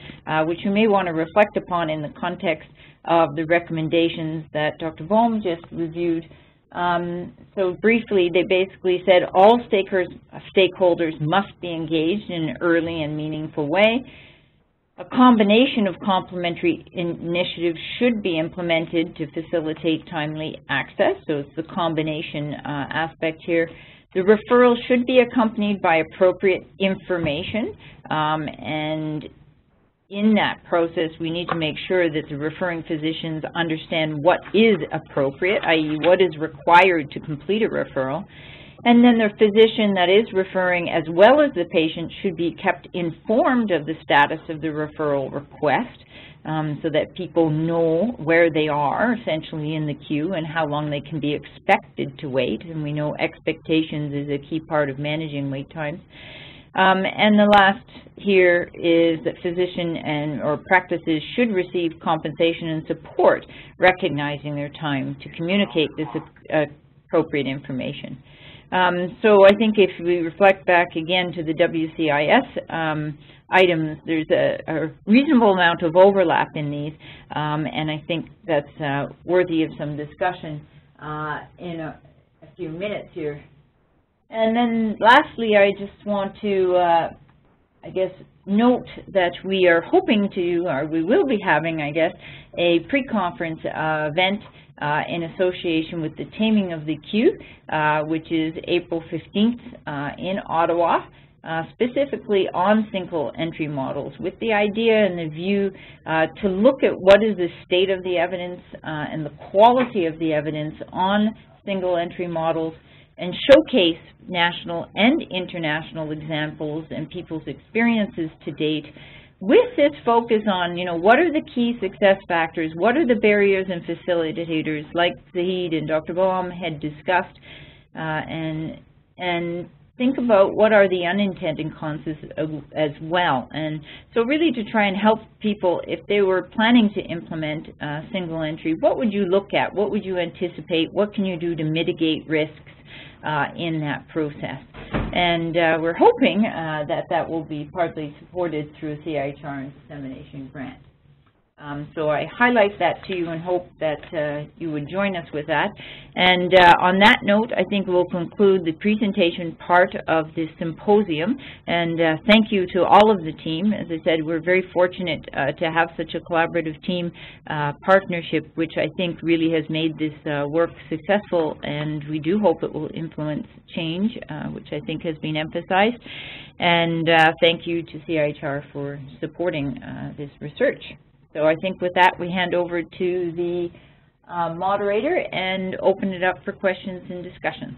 which you may want to reflect upon in the context of the recommendations that Dr. Bohm just reviewed. So briefly, they basically said all stakeholders must be engaged in an early and meaningful way. A combination of complementary initiatives should be implemented to facilitate timely access, so it's the combination aspect here. The referral should be accompanied by appropriate information, and in that process, we need to make sure that the referring physicians understand what is appropriate, i.e. what is required to complete a referral. And then the physician that is referring, as well as the patient, should be kept informed of the status of the referral request so that people know where they are, essentially, in the queue and how long they can be expected to wait. And we know expectations is a key part of managing wait times. And the last here is that physician or practices should receive compensation and support, recognizing their time to communicate this appropriate information. So I think if we reflect back again to the WCIS items, there's a reasonable amount of overlap in these, and I think that's worthy of some discussion in a few minutes here. And then lastly, I just want to, I guess, note that we are hoping to, or we will be having, I guess, a pre-conference event in association with the Taming of the Queue, which is April 15th in Ottawa, specifically on single entry models, with the idea and the view to look at what is the state of the evidence and the quality of the evidence on single entry models, and showcase national and international examples and people's experiences to date, with this focus on, what are the key success factors, what are the barriers and facilitators, like Zahid and Dr. Bohm had discussed, and think about what are the unintended consequences as well. And so really to try and help people, if they were planning to implement single entry, what would you look at, what would you anticipate, what can you do to mitigate risks in that process. And we're hoping that that will be partly supported through a CIHR and dissemination grant. So I highlight that to you and hope that you would join us with that. And on that note, I think we'll conclude the presentation part of this symposium. And thank you to all of the team. As I said, we're very fortunate to have such a collaborative team partnership, which I think really has made this work successful. And we do hope it will influence change, which I think has been emphasized. And thank you to CIHR for supporting this research. So I think with that, we hand over to the moderator and open it up for questions and discussions.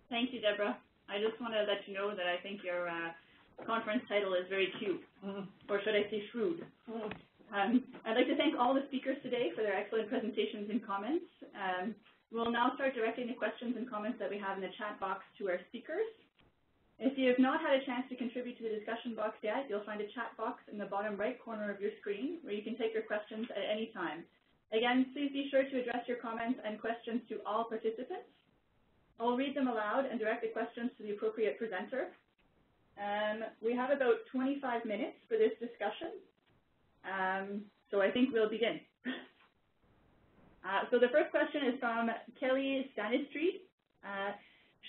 Thank you, Deborah. I just want to let you know that I think your conference title is very cute, or should I say shrewd. I'd like to thank all the speakers today for their excellent presentations and comments. We'll now start directing the questions and comments that we have in the chat box to our speakers. If you have not had a chance to contribute to the discussion box yet, you'll find a chat box in the bottom right corner of your screen where you can take your questions at any time. Again, please be sure to address your comments and questions to all participants. I'll read them aloud and direct the questions to the appropriate presenter. We have about 25 minutes for this discussion, so I think we'll begin. So the first question is from Kelly Stanistreet.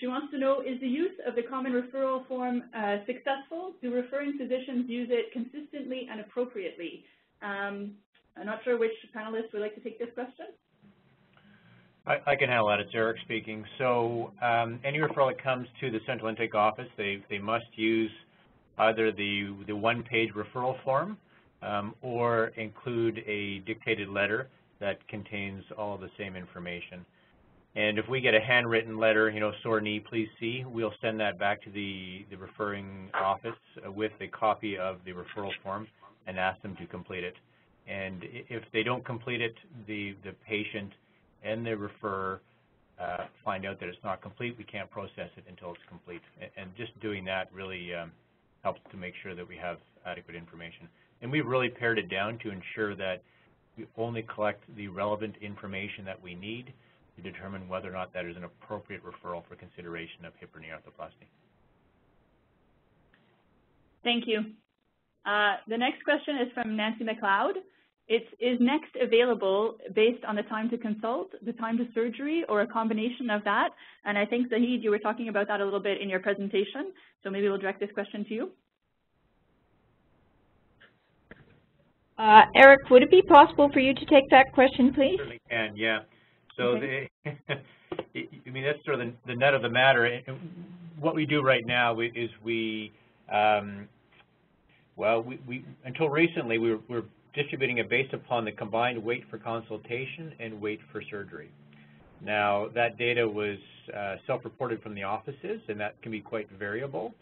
She wants to know, is the use of the common referral form successful? Do referring physicians use it consistently and appropriately? I'm not sure which panelist would like to take this question. I can handle that. It's Eric speaking. So any referral that comes to the central intake office, they must use either the one-page referral form or include a dictated letter that contains all the same information. And if we get a handwritten letter, you know, sore knee, please see, we'll send that back to the referring office with a copy of the referral form and ask them to complete it. And if they don't complete it, the patient and the referrer find out that it's not complete, we can't process it until it's complete. And just doing that really helps to make sure that we have adequate information. And we've really pared it down to ensure that we only collect the relevant information that we need to determine whether or not that is an appropriate referral for consideration of hip or knee arthroplasty. Thank you. The next question is from Nancy McLeod. Is next available based on the time to consult, the time to surgery, or a combination of that? And I think, Zahid, you were talking about that a little bit in your presentation, so maybe we'll direct this question to you. Eric, would it be possible for you to take that question, please? Certainly can, yeah. So okay. I mean, that's sort of the nut of the matter. And what we do right now is we until recently, we were distributing it based upon the combined wait for consultation and wait for surgery. Now, that data was self-reported from the offices, and that can be quite variable.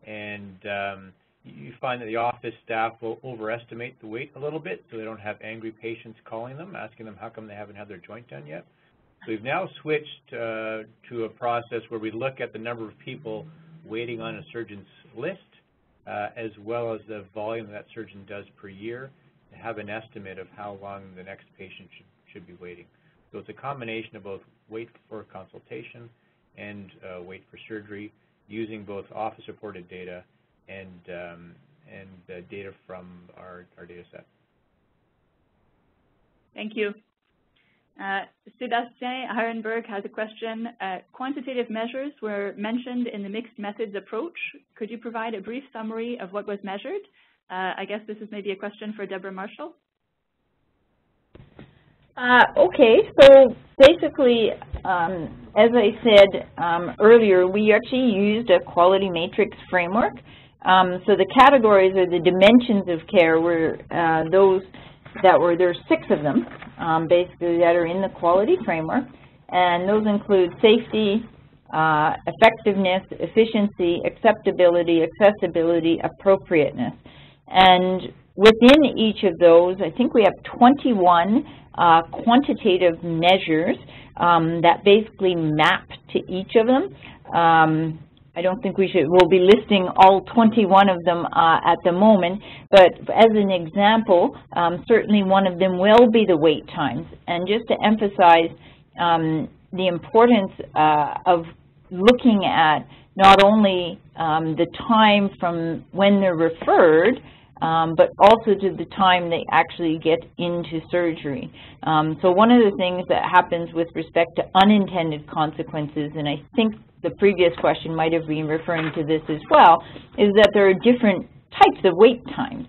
And you find that the office staff will overestimate the wait a little bit, so they don't have angry patients calling them, asking them how come they haven't had their joint done yet. So we've now switched to a process where we look at the number of people waiting on a surgeon's list, as well as the volume that surgeon does per year, to have an estimate of how long the next patient should be waiting. So it's a combination of both wait for consultation and wait for surgery, using both office-reported data and data from our data set. Thank you. Sebastien Harenberg has a question. Quantitative measures were mentioned in the mixed methods approach. Could you provide a brief summary of what was measured? I guess this is maybe a question for Deborah Marshall. Okay, so basically, as I said earlier, we actually used a quality matrix framework. So the categories or the dimensions of care were those that were, there's 6 of them, basically, that are in the quality framework. And those include safety, effectiveness, efficiency, acceptability, accessibility, appropriateness. And within each of those, I think we have 21 quantitative measures that basically map to each of them. I don't think we'll be listing all 21 of them at the moment, but as an example, certainly one of them will be the wait times. And just to emphasize the importance of looking at not only the time from when they're referred, but also to the time they actually get into surgery. So one of the things that happens with respect to unintended consequences, and I think the previous question might have been referring to this as well, is that there are different types of wait times.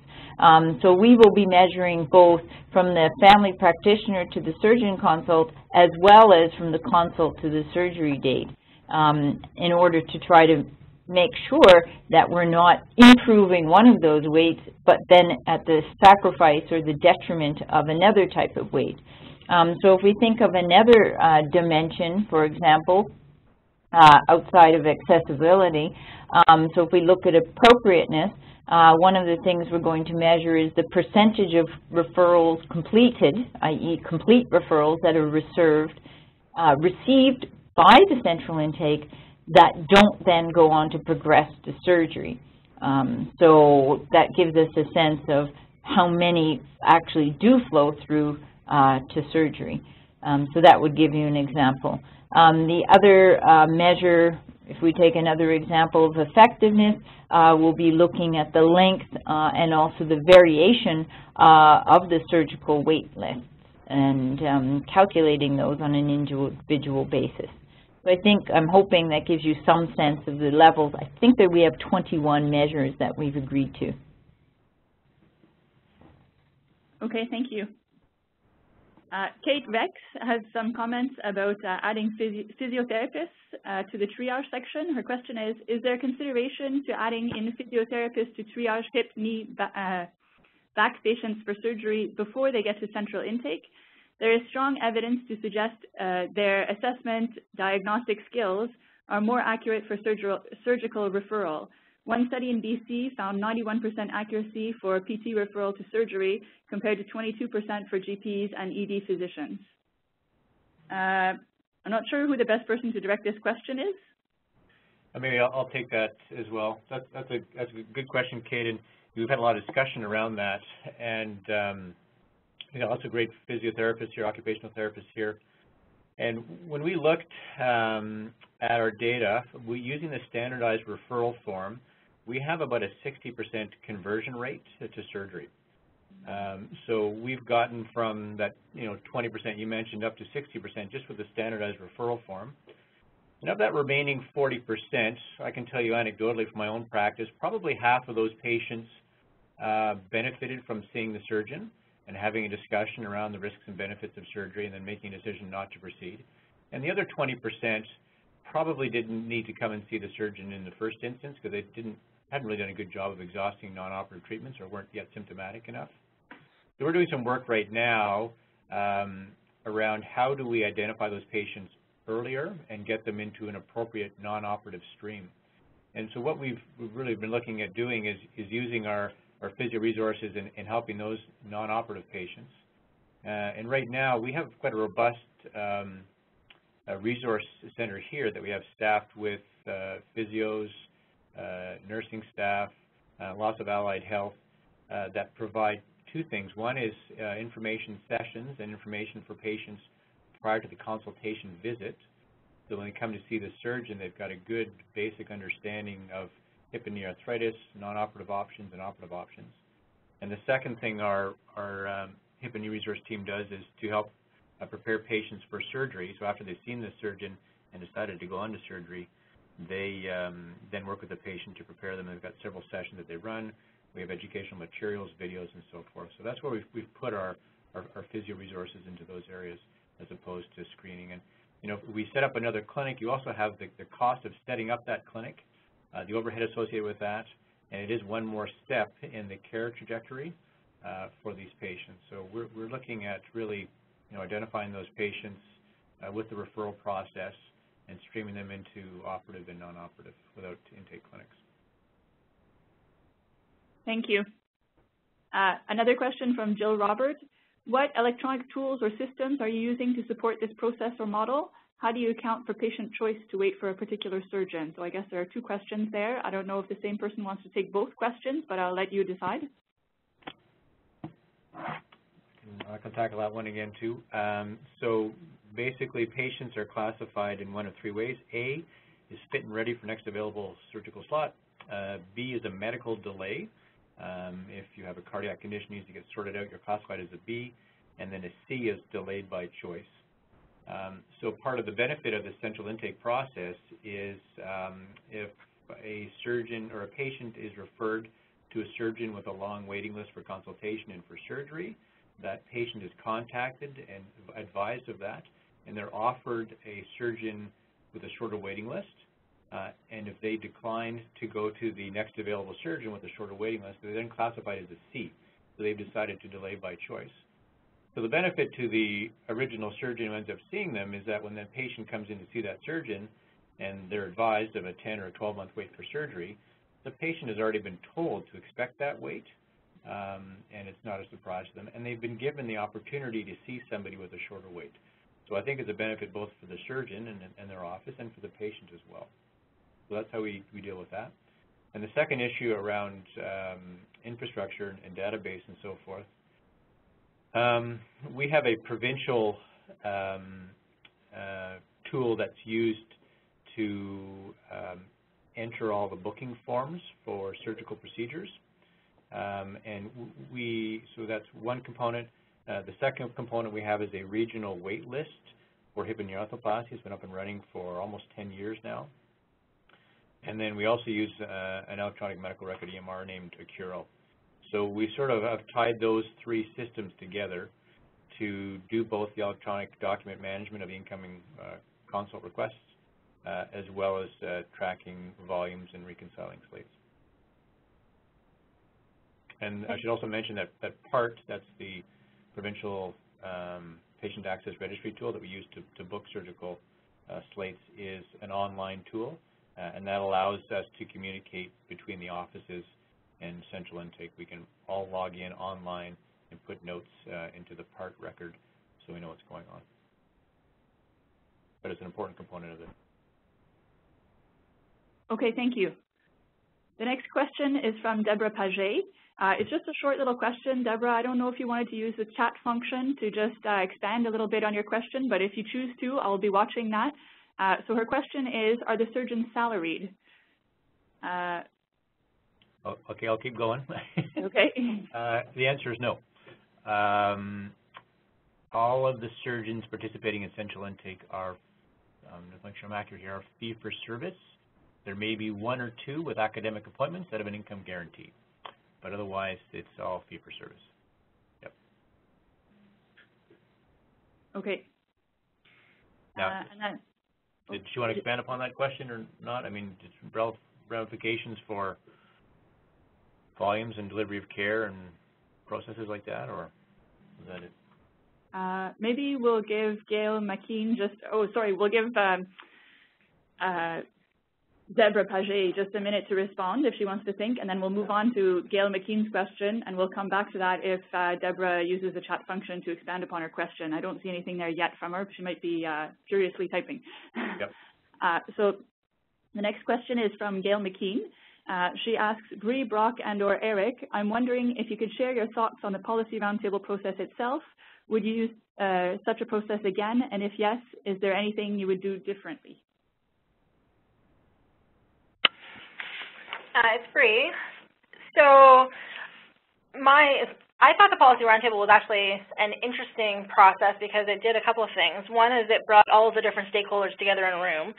So we will be measuring both from the family practitioner to the surgeon consult, as well as from the consult to the surgery date, in order to try to make sure that we're not improving one of those weights, but then at the sacrifice or the detriment of another type of weight. So if we think of another dimension, for example, outside of accessibility, so if we look at appropriateness, one of the things we're going to measure is the percentage of referrals completed, i.e. complete referrals that are received by the central intake that don't then go on to progress to surgery. So that gives us a sense of how many actually do flow through to surgery. So that would give you an example. The other measure, if we take another example of effectiveness, we'll be looking at the length and also the variation of the surgical wait lists and calculating those on an individual basis. So I think, I'm hoping that gives you some sense of the levels. I think that we have 21 measures that we've agreed to. Okay, thank you. Kate Rex has some comments about adding physiotherapists to the triage section. Her question is there consideration to adding in physiotherapists to triage hip, knee, back patients for surgery before they get to central intake? There is strong evidence to suggest their assessment diagnostic skills are more accurate for surgical referral. One study in BC found 91% accuracy for PT referral to surgery compared to 22% for GPs and ED physicians. I'm not sure who the best person to direct this question is. Maybe I'll take that as well. That's a good question, Kate, and we've had a lot of discussion around that. And you know, lots of great physiotherapists here, occupational therapists here. And when we looked at our data, using the standardized referral form, we have about a 60% conversion rate to surgery. So we've gotten from that 20% you mentioned up to 60% just with the standardized referral form. And of that remaining 40%, I can tell you anecdotally from my own practice, probably half of those patients benefited from seeing the surgeon and having a discussion around the risks and benefits of surgery and then making a decision not to proceed. And the other 20% probably didn't need to come and see the surgeon in the first instance because they hadn't really done a good job of exhausting non-operative treatments or weren't yet symptomatic enough. So we're doing some work right now around how do we identify those patients earlier and get them into an appropriate non-operative stream. And so what we've really been looking at doing is using our physio resources in helping those non-operative patients. And right now we have quite a robust resource center here that we have staffed with physios, nursing staff, lots of allied health that provide two things. One is information sessions and information for patients prior to the consultation visit. So when they come to see the surgeon, they've got a good basic understanding of hip and knee arthritis, non-operative options, and operative options. And the second thing our hip and knee resource team does is to help prepare patients for surgery. So after they've seen the surgeon and decided to go on to surgery, they then work with the patient to prepare them. They've got several sessions that they run. We have educational materials, videos, and so forth. So that's where we've put our physio resources into those areas as opposed to screening. And if we set up another clinic, you also have the cost of setting up that clinic, the overhead associated with that, and it is one more step in the care trajectory for these patients. So we're looking at really identifying those patients with the referral process and streaming them into operative and non-operative without intake clinics. Thank you. Another question from Jill Robert. What electronic tools or systems are you using to support this process or model? How do you account for patient choice to wait for a particular surgeon? So I guess there are two questions there. I don't know if the same person wants to take both questions, but I'll let you decide. I can tackle that one again too. So basically patients are classified in one of three ways. A is fit and ready for next available surgical slot. B is a medical delay. If you have a cardiac condition that needs to get sorted out, you're classified as a B. And then a C is delayed by choice. So part of the benefit of the central intake process is if a surgeon or a patient is referred to a surgeon with a long waiting list for consultation and for surgery, that patient is contacted and advised of that, and they're offered a surgeon with a shorter waiting list. And if they decline to go to the next available surgeon with a shorter waiting list, they're then classified as a C. So they've decided to delay by choice. So the benefit to the original surgeon who ends up seeing them is that when that patient comes in to see that surgeon and they're advised of a 10 or a 12-month wait for surgery, the patient has already been told to expect that wait, and it's not a surprise to them, and they've been given the opportunity to see somebody with a shorter wait. So I think it's a benefit both for the surgeon and their office and for the patient as well. So that's how we deal with that. And the second issue around infrastructure and database and so forth, we have a provincial tool that's used to enter all the booking forms for surgical procedures. So that's one component. The second component we have is a regional wait list for hip and knee arthroplasty. It's been up and running for almost 10 years now. And then we also use an electronic medical record EMR named Accuro. So we sort of have tied those three systems together to do both the electronic document management of the incoming consult requests as well as tracking volumes and reconciling slates. And I should also mention that PART, that's the provincial patient access registry tool that we use to book surgical slates, is an online tool, and that allows us to communicate between the offices and central intake. We can all log in online and put notes into the PART record so we know what's going on. But it's an important component of it. Okay, thank you. The next question is from Deborah Paget. It's just a short little question. Deborah, I don't know if you wanted to use the chat function to just expand a little bit on your question, but if you choose to, I'll be watching that. So her question is, are the surgeons salaried? Okay, I'll keep going. Okay. The answer is no. All of the surgeons participating in central intake are, just make sure I'm accurate here, are fee-for-service. There may be one or two with academic appointments that have an income guarantee, but otherwise it's all fee-for-service. Yep. Okay. Now, did you want to expand upon that question or not? I mean, ramifications for volumes and delivery of care and processes like that, or is that it? Maybe we'll give Gail McKean we'll give Deborah Paget just a minute to respond if she wants to think, and then we'll move on to Gail McKean's question, and we'll come back to that if Deborah uses the chat function to expand upon her question. I don't see anything there yet from her. She might be furiously typing. Yep. So the next question is from Gail McKean. She asks, Bree, Brock, and or Eric, I'm wondering if you could share your thoughts on the policy roundtable process itself. Would you use such a process again? And if yes, is there anything you would do differently? It's Bree. So I thought the policy roundtable was actually an interesting process because it did a couple of things. One is it brought all of the different stakeholders together in a room,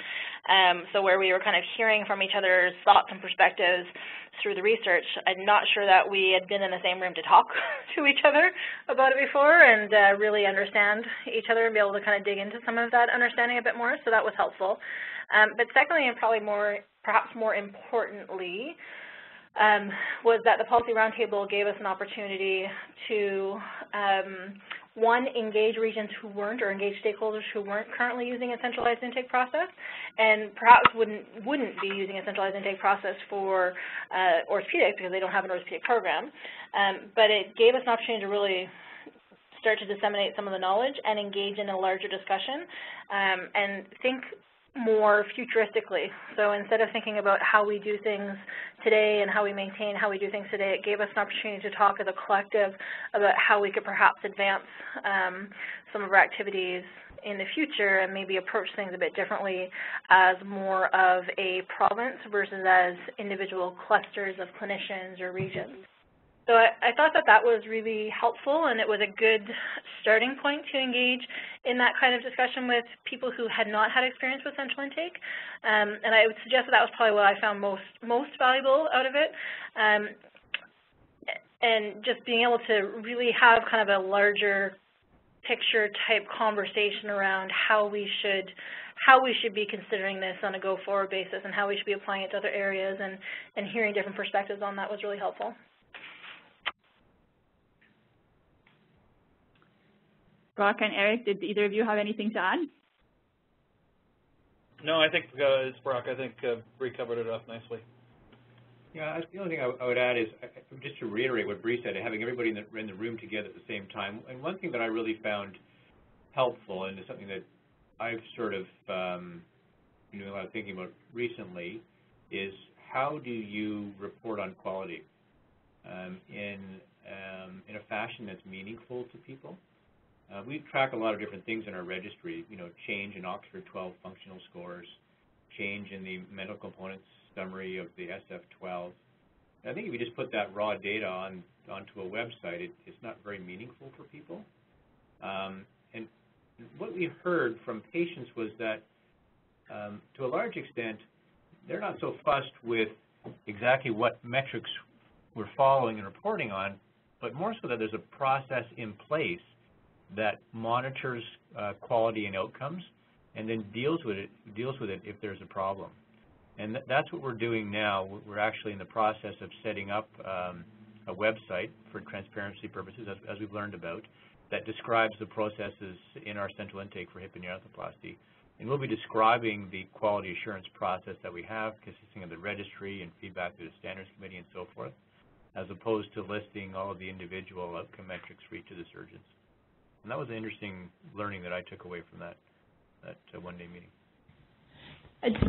so where we were kind of hearing from each other's thoughts and perspectives through the research. I'm not sure that we had been in the same room to talk to each other about it before and really understand each other and be able to kind of dig into some of that understanding a bit more, so that was helpful. But secondly, and probably perhaps more importantly, was that the policy roundtable gave us an opportunity to, one, engage regions who weren't, or engage stakeholders who weren't currently using a centralized intake process, and perhaps wouldn't be using a centralized intake process for orthopedics because they don't have an orthopedic program. But it gave us an opportunity to really start to disseminate some of the knowledge and engage in a larger discussion and think more futuristically. So instead of thinking about how we do things today and how we maintain how we do things today, it gave us an opportunity to talk as a collective about how we could perhaps advance some of our activities in the future and maybe approach things a bit differently as more of a province versus as individual clusters of clinicians or regions. So I thought that that was really helpful, and it was a good starting point to engage in that kind of discussion with people who had not had experience with central intake. And I would suggest that was probably what I found most valuable out of it. And just being able to really have kind of a larger picture type conversation around how we should be considering this on a go-forward basis and how we should be applying it to other areas, and hearing different perspectives on that was really helpful. Brock and Eric, did either of you have anything to add? No, I think it's Brock. I think Bree covered it up nicely. Yeah, the only thing I would add is, just to reiterate what Bree said, having everybody in the room together at the same time. And one thing that I really found helpful, and is something that I've sort of been doing a lot of thinking about recently, is how do you report on quality in a fashion that's meaningful to people? We track a lot of different things in our registry, change in Oxford 12 functional scores, change in the mental components summary of the SF-12. I think if you just put that raw data onto a website, it's not very meaningful for people. And what we heard from patients was that, to a large extent, they're not so fussed with exactly what metrics we're following and reporting on, but more so that there's a process in place that monitors quality and outcomes, and then deals with it if there's a problem. And that's what we're doing now. We're actually in the process of setting up a website for transparency purposes, as we've learned about, that describes the processes in our central intake for hip and knee arthroplasty. And we'll be describing the quality assurance process that we have, consisting of the registry and feedback to the standards committee and so forth, as opposed to listing all of the individual outcome metrics for each of the surgeons. And that was an interesting learning that I took away from that one-day meeting.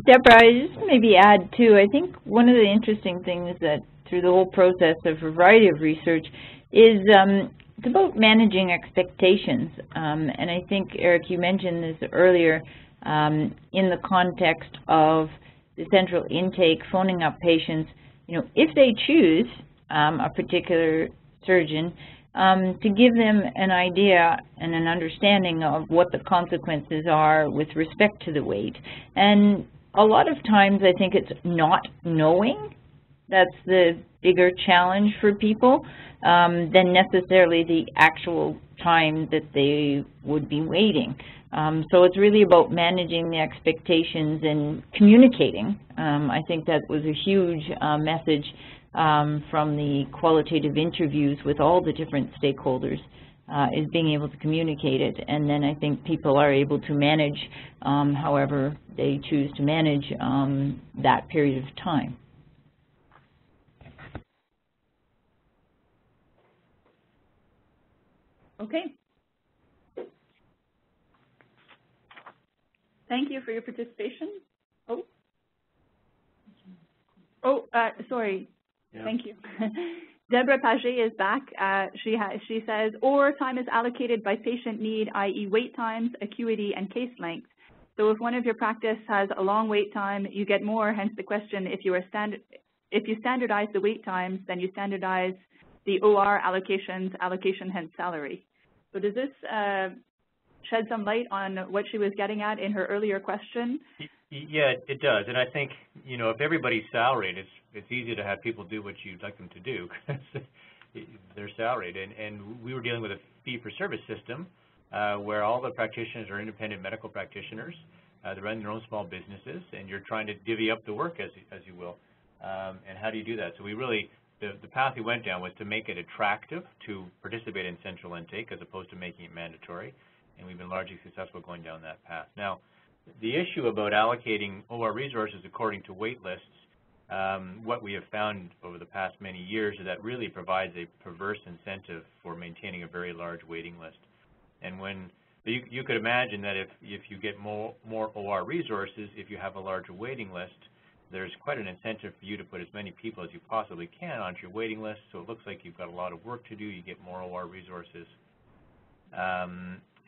Deborah, I just maybe add too, I think one of the interesting things that through the whole process of a variety of research is it's about managing expectations. And I think, Eric, you mentioned this earlier in the context of the central intake, phoning up patients, if they choose a particular surgeon, to give them an idea and an understanding of what the consequences are with respect to the wait. And a lot of times I think it's not knowing that's the bigger challenge for people than necessarily the actual time that they would be waiting. So it's really about managing the expectations and communicating. I think that was a huge message from the qualitative interviews with all the different stakeholders, is being able to communicate it. And then I think people are able to manage however they choose to manage that period of time. Okay. Thank you for your participation. Sorry. Yeah. Thank you. Deborah Paget is back. She says, or time is allocated by patient need, i.e. wait times, acuity, and case length. So if one of your practice has a long wait time, you get more, hence the question, if you standardize the wait times, then you standardize the OR allocation hence salary. So does this shed some light on what she was getting at in her earlier question? Yeah, it does. And I think, if everybody's salaried, it's easy to have people do what you'd like them to do because they're salaried. And we were dealing with a fee-for-service system where all the practitioners are independent medical practitioners. They run their own small businesses, and you're trying to divvy up the work, as you will. And how do you do that? So we really, the path we went down was to make it attractive to participate in central intake as opposed to making it mandatory. And we've been largely successful going down that path. Now, the issue about allocating OR resources according to wait lists, what we have found over the past many years is that really provides a perverse incentive for maintaining a very large waiting list. And when you could imagine that if you get more OR resources, if you have a larger waiting list, there's quite an incentive for you to put as many people as you possibly can onto your waiting list. So it looks like you've got a lot of work to do. You get more OR resources.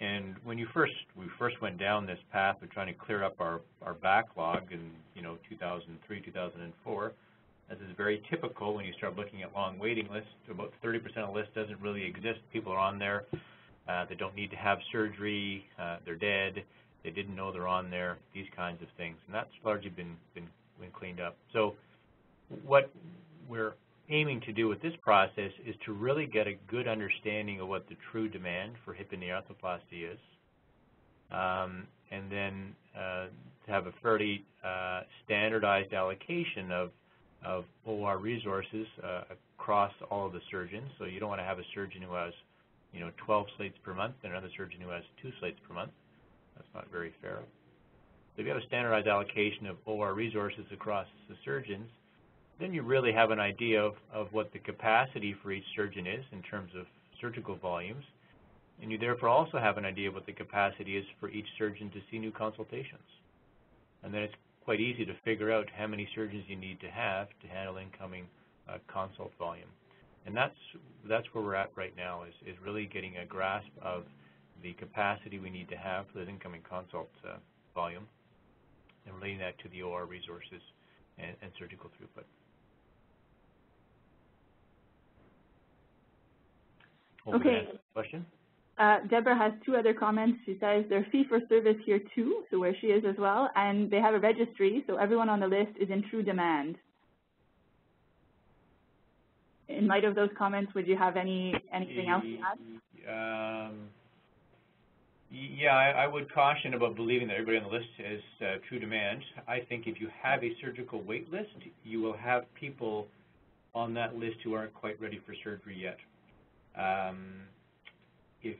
And when we first went down this path of trying to clear up our backlog in 2003, 2004, as is very typical when you start looking at long waiting lists, about 30% of the list doesn't really exist. People are on there. They don't need to have surgery. They're dead. They didn't know they're on there. These kinds of things, and that's largely been cleaned up. So what we're aiming to do with this process is to really get a good understanding of what the true demand for hip and knee arthroplasty is, and then to have a fairly standardized allocation of OR resources across all of the surgeons. So you don't want to have a surgeon who has 12 slates per month and another surgeon who has 2 slates per month. That's not very fair. So if you have a standardized allocation of OR resources across the surgeons, then you really have an idea of what the capacity for each surgeon is in terms of surgical volumes, and you therefore also have an idea of what the capacity is for each surgeon to see new consultations. And then it's quite easy to figure out how many surgeons you need to have to handle incoming consult volume. And that's where we're at right now, is really getting a grasp of the capacity we need to have for the incoming consult volume and relating that to the OR resources and surgical throughput. Okay. Question? Deborah has two other comments. She says they're fee-for-service here too, so where she is as well, and they have a registry, so everyone on the list is in true demand. In light of those comments, would you have anything else to add? Yeah, I would caution about believing that everybody on the list is true demand. I think if you have a surgical wait list, you will have people on that list who aren't quite ready for surgery yet. If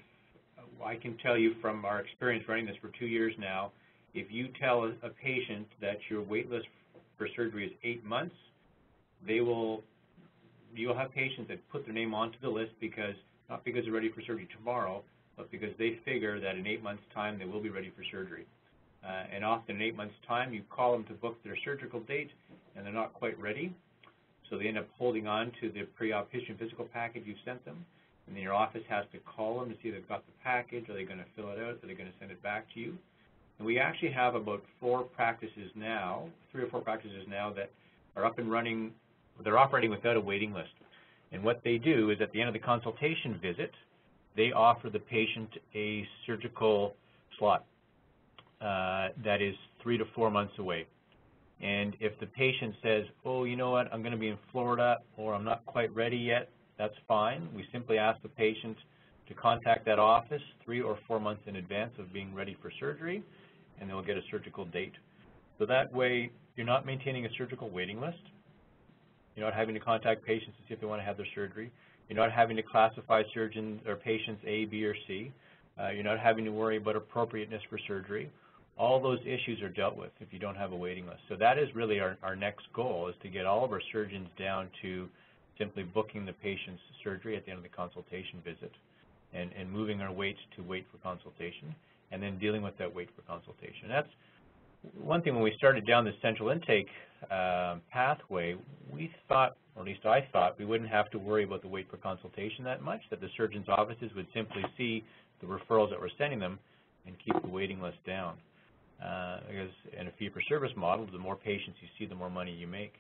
I can tell you from our experience running this for 2 years now, if you tell a patient that your wait list for surgery is 8 months, you'll have patients that put their name onto the list not because they're ready for surgery tomorrow, but because they figure that in 8 months' time they will be ready for surgery. And often in 8 months' time, you call them to book their surgical date, and they're not quite ready, so they end up holding on to the pre-op history and physical package you've sent them. And then your office has to call them to see if they've got the package, are they going to fill it out, are they going to send it back to you. And we actually have about 3 or 4 practices now that are up and running. They're operating without a waiting list. And what they do is at the end of the consultation visit, they offer the patient a surgical slot that is 3 to 4 months away. And if the patient says, oh, you know what, I'm going to be in Florida, or I'm not quite ready yet, that's fine. We simply ask the patient to contact that office 3 or 4 months in advance of being ready for surgery, and they'll get a surgical date. So that way, you're not maintaining a surgical waiting list. You're not having to contact patients to see if they want to have their surgery. You're not having to classify surgeons or patients A, B, or C. You're not having to worry about appropriateness for surgery. All those issues are dealt with if you don't have a waiting list. So that is really our next goal, is to get all of our surgeons down to simply booking the patient's surgery at the end of the consultation visit and moving our wait to wait for consultation and then dealing with that wait for consultation. That's one thing. When we started down the central intake pathway, we thought, or at least I thought, we wouldn't have to worry about the wait for consultation that much, that the surgeons' offices would simply see the referrals that we're sending them and keep the waiting list down. Because in a fee-for-service model, the more patients you see, the more money you make.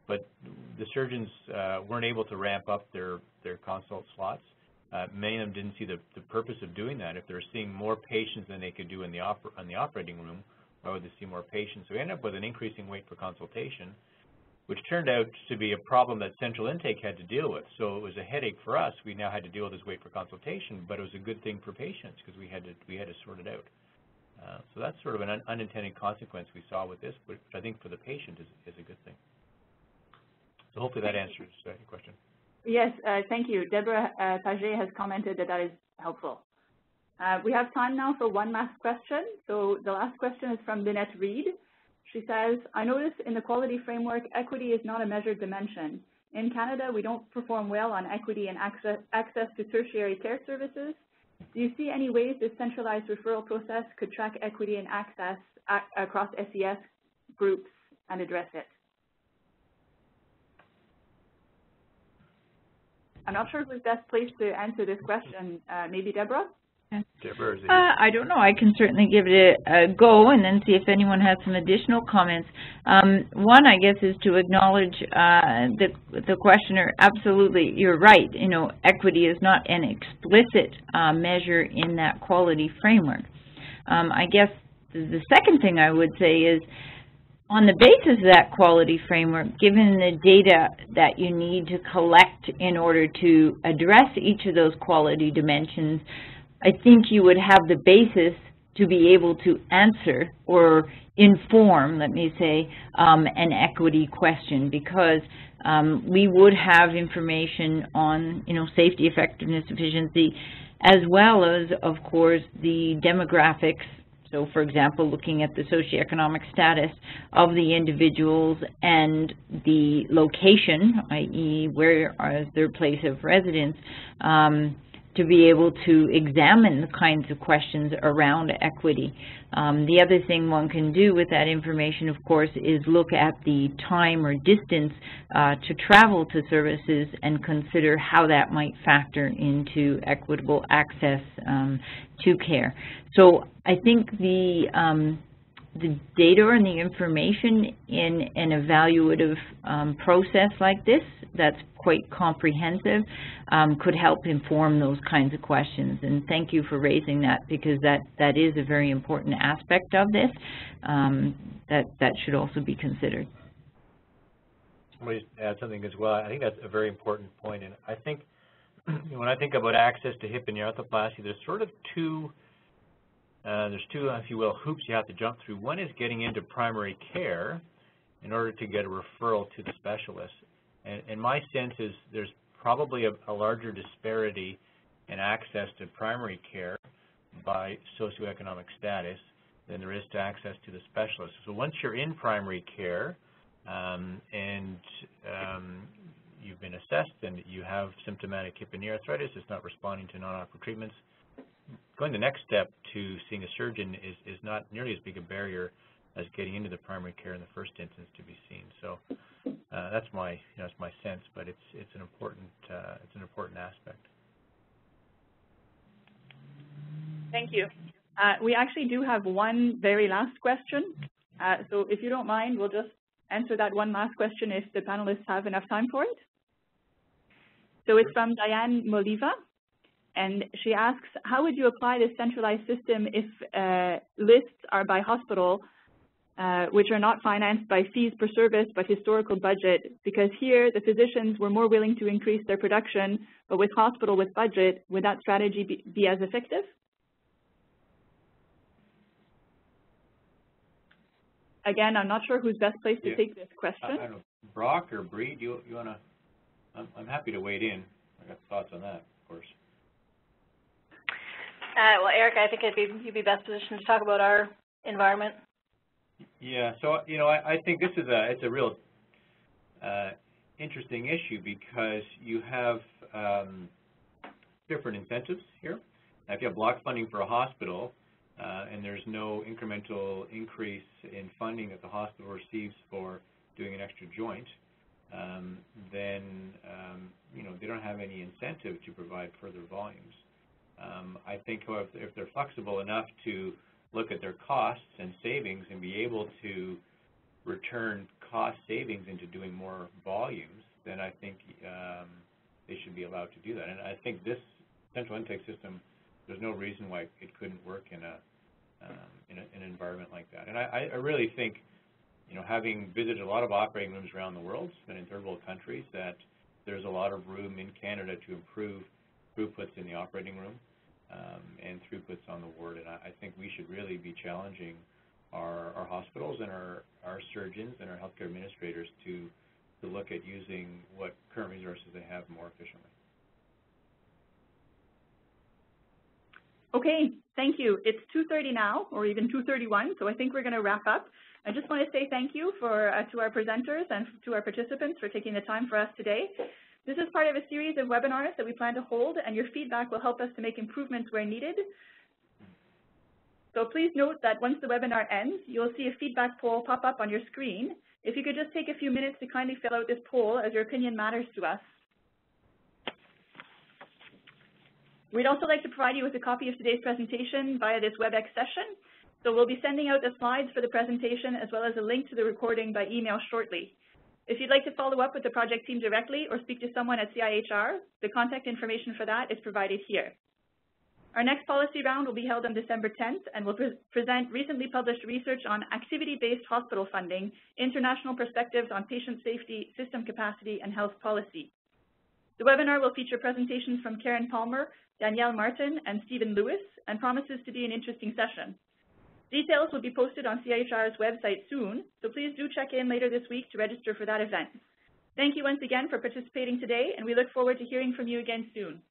But the surgeons weren't able to ramp up their consult slots. Many of them didn't see the purpose of doing that. If they were seeing more patients than they could do in the operating room, why would they see more patients? So we ended up with an increasing wait for consultation, which turned out to be a problem that central intake had to deal with. So it was a headache for us. We now had to deal with this wait for consultation, but it was a good thing for patients because we had to sort it out. So that's sort of an unintended consequence we saw with this, which I think for the patient is a good thing. So hopefully that answers your question. Yes, thank you. Deborah Paget has commented that is helpful. We have time now for one last question. So the last question is from Lynette Reed. She says, I notice in the quality framework, equity is not a measured dimension. In Canada, we don't perform well on equity and access to tertiary care services. Do you see any ways this centralized referral process could track equity and access across SES groups and address it? I'm not sure who's best placed to answer this question. Maybe Deborah? Deborah, I don't know. I can certainly give it a go and then see if anyone has some additional comments. One, I guess, is to acknowledge the questioner. Absolutely, you're right. You know, equity is not an explicit measure in that quality framework. I guess the second thing I would say is, on the basis of that quality framework, given the data that you need to collect in order to address each of those quality dimensions, I think you would have the basis to be able to answer or inform, let me say, an equity question, because we would have information on, you know, safety, effectiveness, efficiency, as well as, of course, the demographics, So, for example, looking at the socioeconomic status of the individuals and the location, i.e. where is their place of residence, to be able to examine the kinds of questions around equity. The other thing one can do with that information, of course, is look at the time or distance to travel to services and consider how that might factor into equitable access to care. So I think the data and the information in an evaluative process like this, that's quite comprehensive, could help inform those kinds of questions. And thank you for raising that, because that is a very important aspect of this that should also be considered. Let me add something as well. I think that's a very important point. And I think when I think about access to hip and knee arthroplasty, there's sort of two, if you will, hoops you have to jump through. One is getting into primary care in order to get a referral to the specialist. And my sense is there's probably a larger disparity in access to primary care by socioeconomic status than there is to access to the specialist. So once you're in primary care and you've been assessed and you have symptomatic hip and knee arthritis, it's not responding to non-operative treatments, going the next step to seeing a surgeon is not nearly as big a barrier as getting into the primary care in the first instance to be seen. So that's my that's my sense, but it's an important aspect. Thank you. We actually do have one very last question. So if you don't mind, we'll just answer that one last question if the panelists have enough time for it. So it's from Diane Moliva, and she asks, how would you apply this centralized system if lists are by hospital, which are not financed by fees per service but historical budget? Because here the physicians were more willing to increase their production, but with hospital with budget, would that strategy be as effective? Again, I'm not sure who's best placed to take this question. I don't know, Brock or Bree, do you want to? I'm happy to wade in. I got thoughts on that, of course. Well, Eric, I think you'd be best positioned to talk about our environment. Yeah, so I think this is it's a real interesting issue because you have different incentives here. Now, if you have block funding for a hospital and there's no incremental increase in funding that the hospital receives for doing an extra joint, then they don't have any incentive to provide further volumes. I think, however, if they're flexible enough to look at their costs and savings and be able to return cost savings into doing more volumes, then I think they should be allowed to do that. And I think this central intake system, there's no reason why it couldn't work in an environment like that. And I really think, having visited a lot of operating rooms around the world, been in third world countries, that there's a lot of room in Canada to improve throughputs in the operating room and throughputs on the ward. And I think we should really be challenging our hospitals and our surgeons and our healthcare administrators to look at using what current resources they have more efficiently. Okay, thank you. It's 2:30 now, or even 2:31, so I think we're going to wrap up. I just want to say thank you to our presenters and to our participants for taking the time for us today. This is part of a series of webinars that we plan to hold, and your feedback will help us to make improvements where needed. So please note that once the webinar ends, you'll see a feedback poll pop up on your screen. If you could just take a few minutes to kindly fill out this poll, as your opinion matters to us. We'd also like to provide you with a copy of today's presentation via this WebEx session. So we'll be sending out the slides for the presentation as well as a link to the recording by email shortly. If you'd like to follow up with the project team directly or speak to someone at CIHR, the contact information for that is provided here. Our next policy round will be held on December 10th and will present recently published research on activity-based hospital funding, international perspectives on patient safety, system capacity, and health policy. The webinar will feature presentations from Karen Palmer, Danielle Martin, and Stephen Lewis, and promises to be an interesting session. Details will be posted on CIHR's website soon, so please do check in later this week to register for that event. Thank you once again for participating today, and we look forward to hearing from you again soon.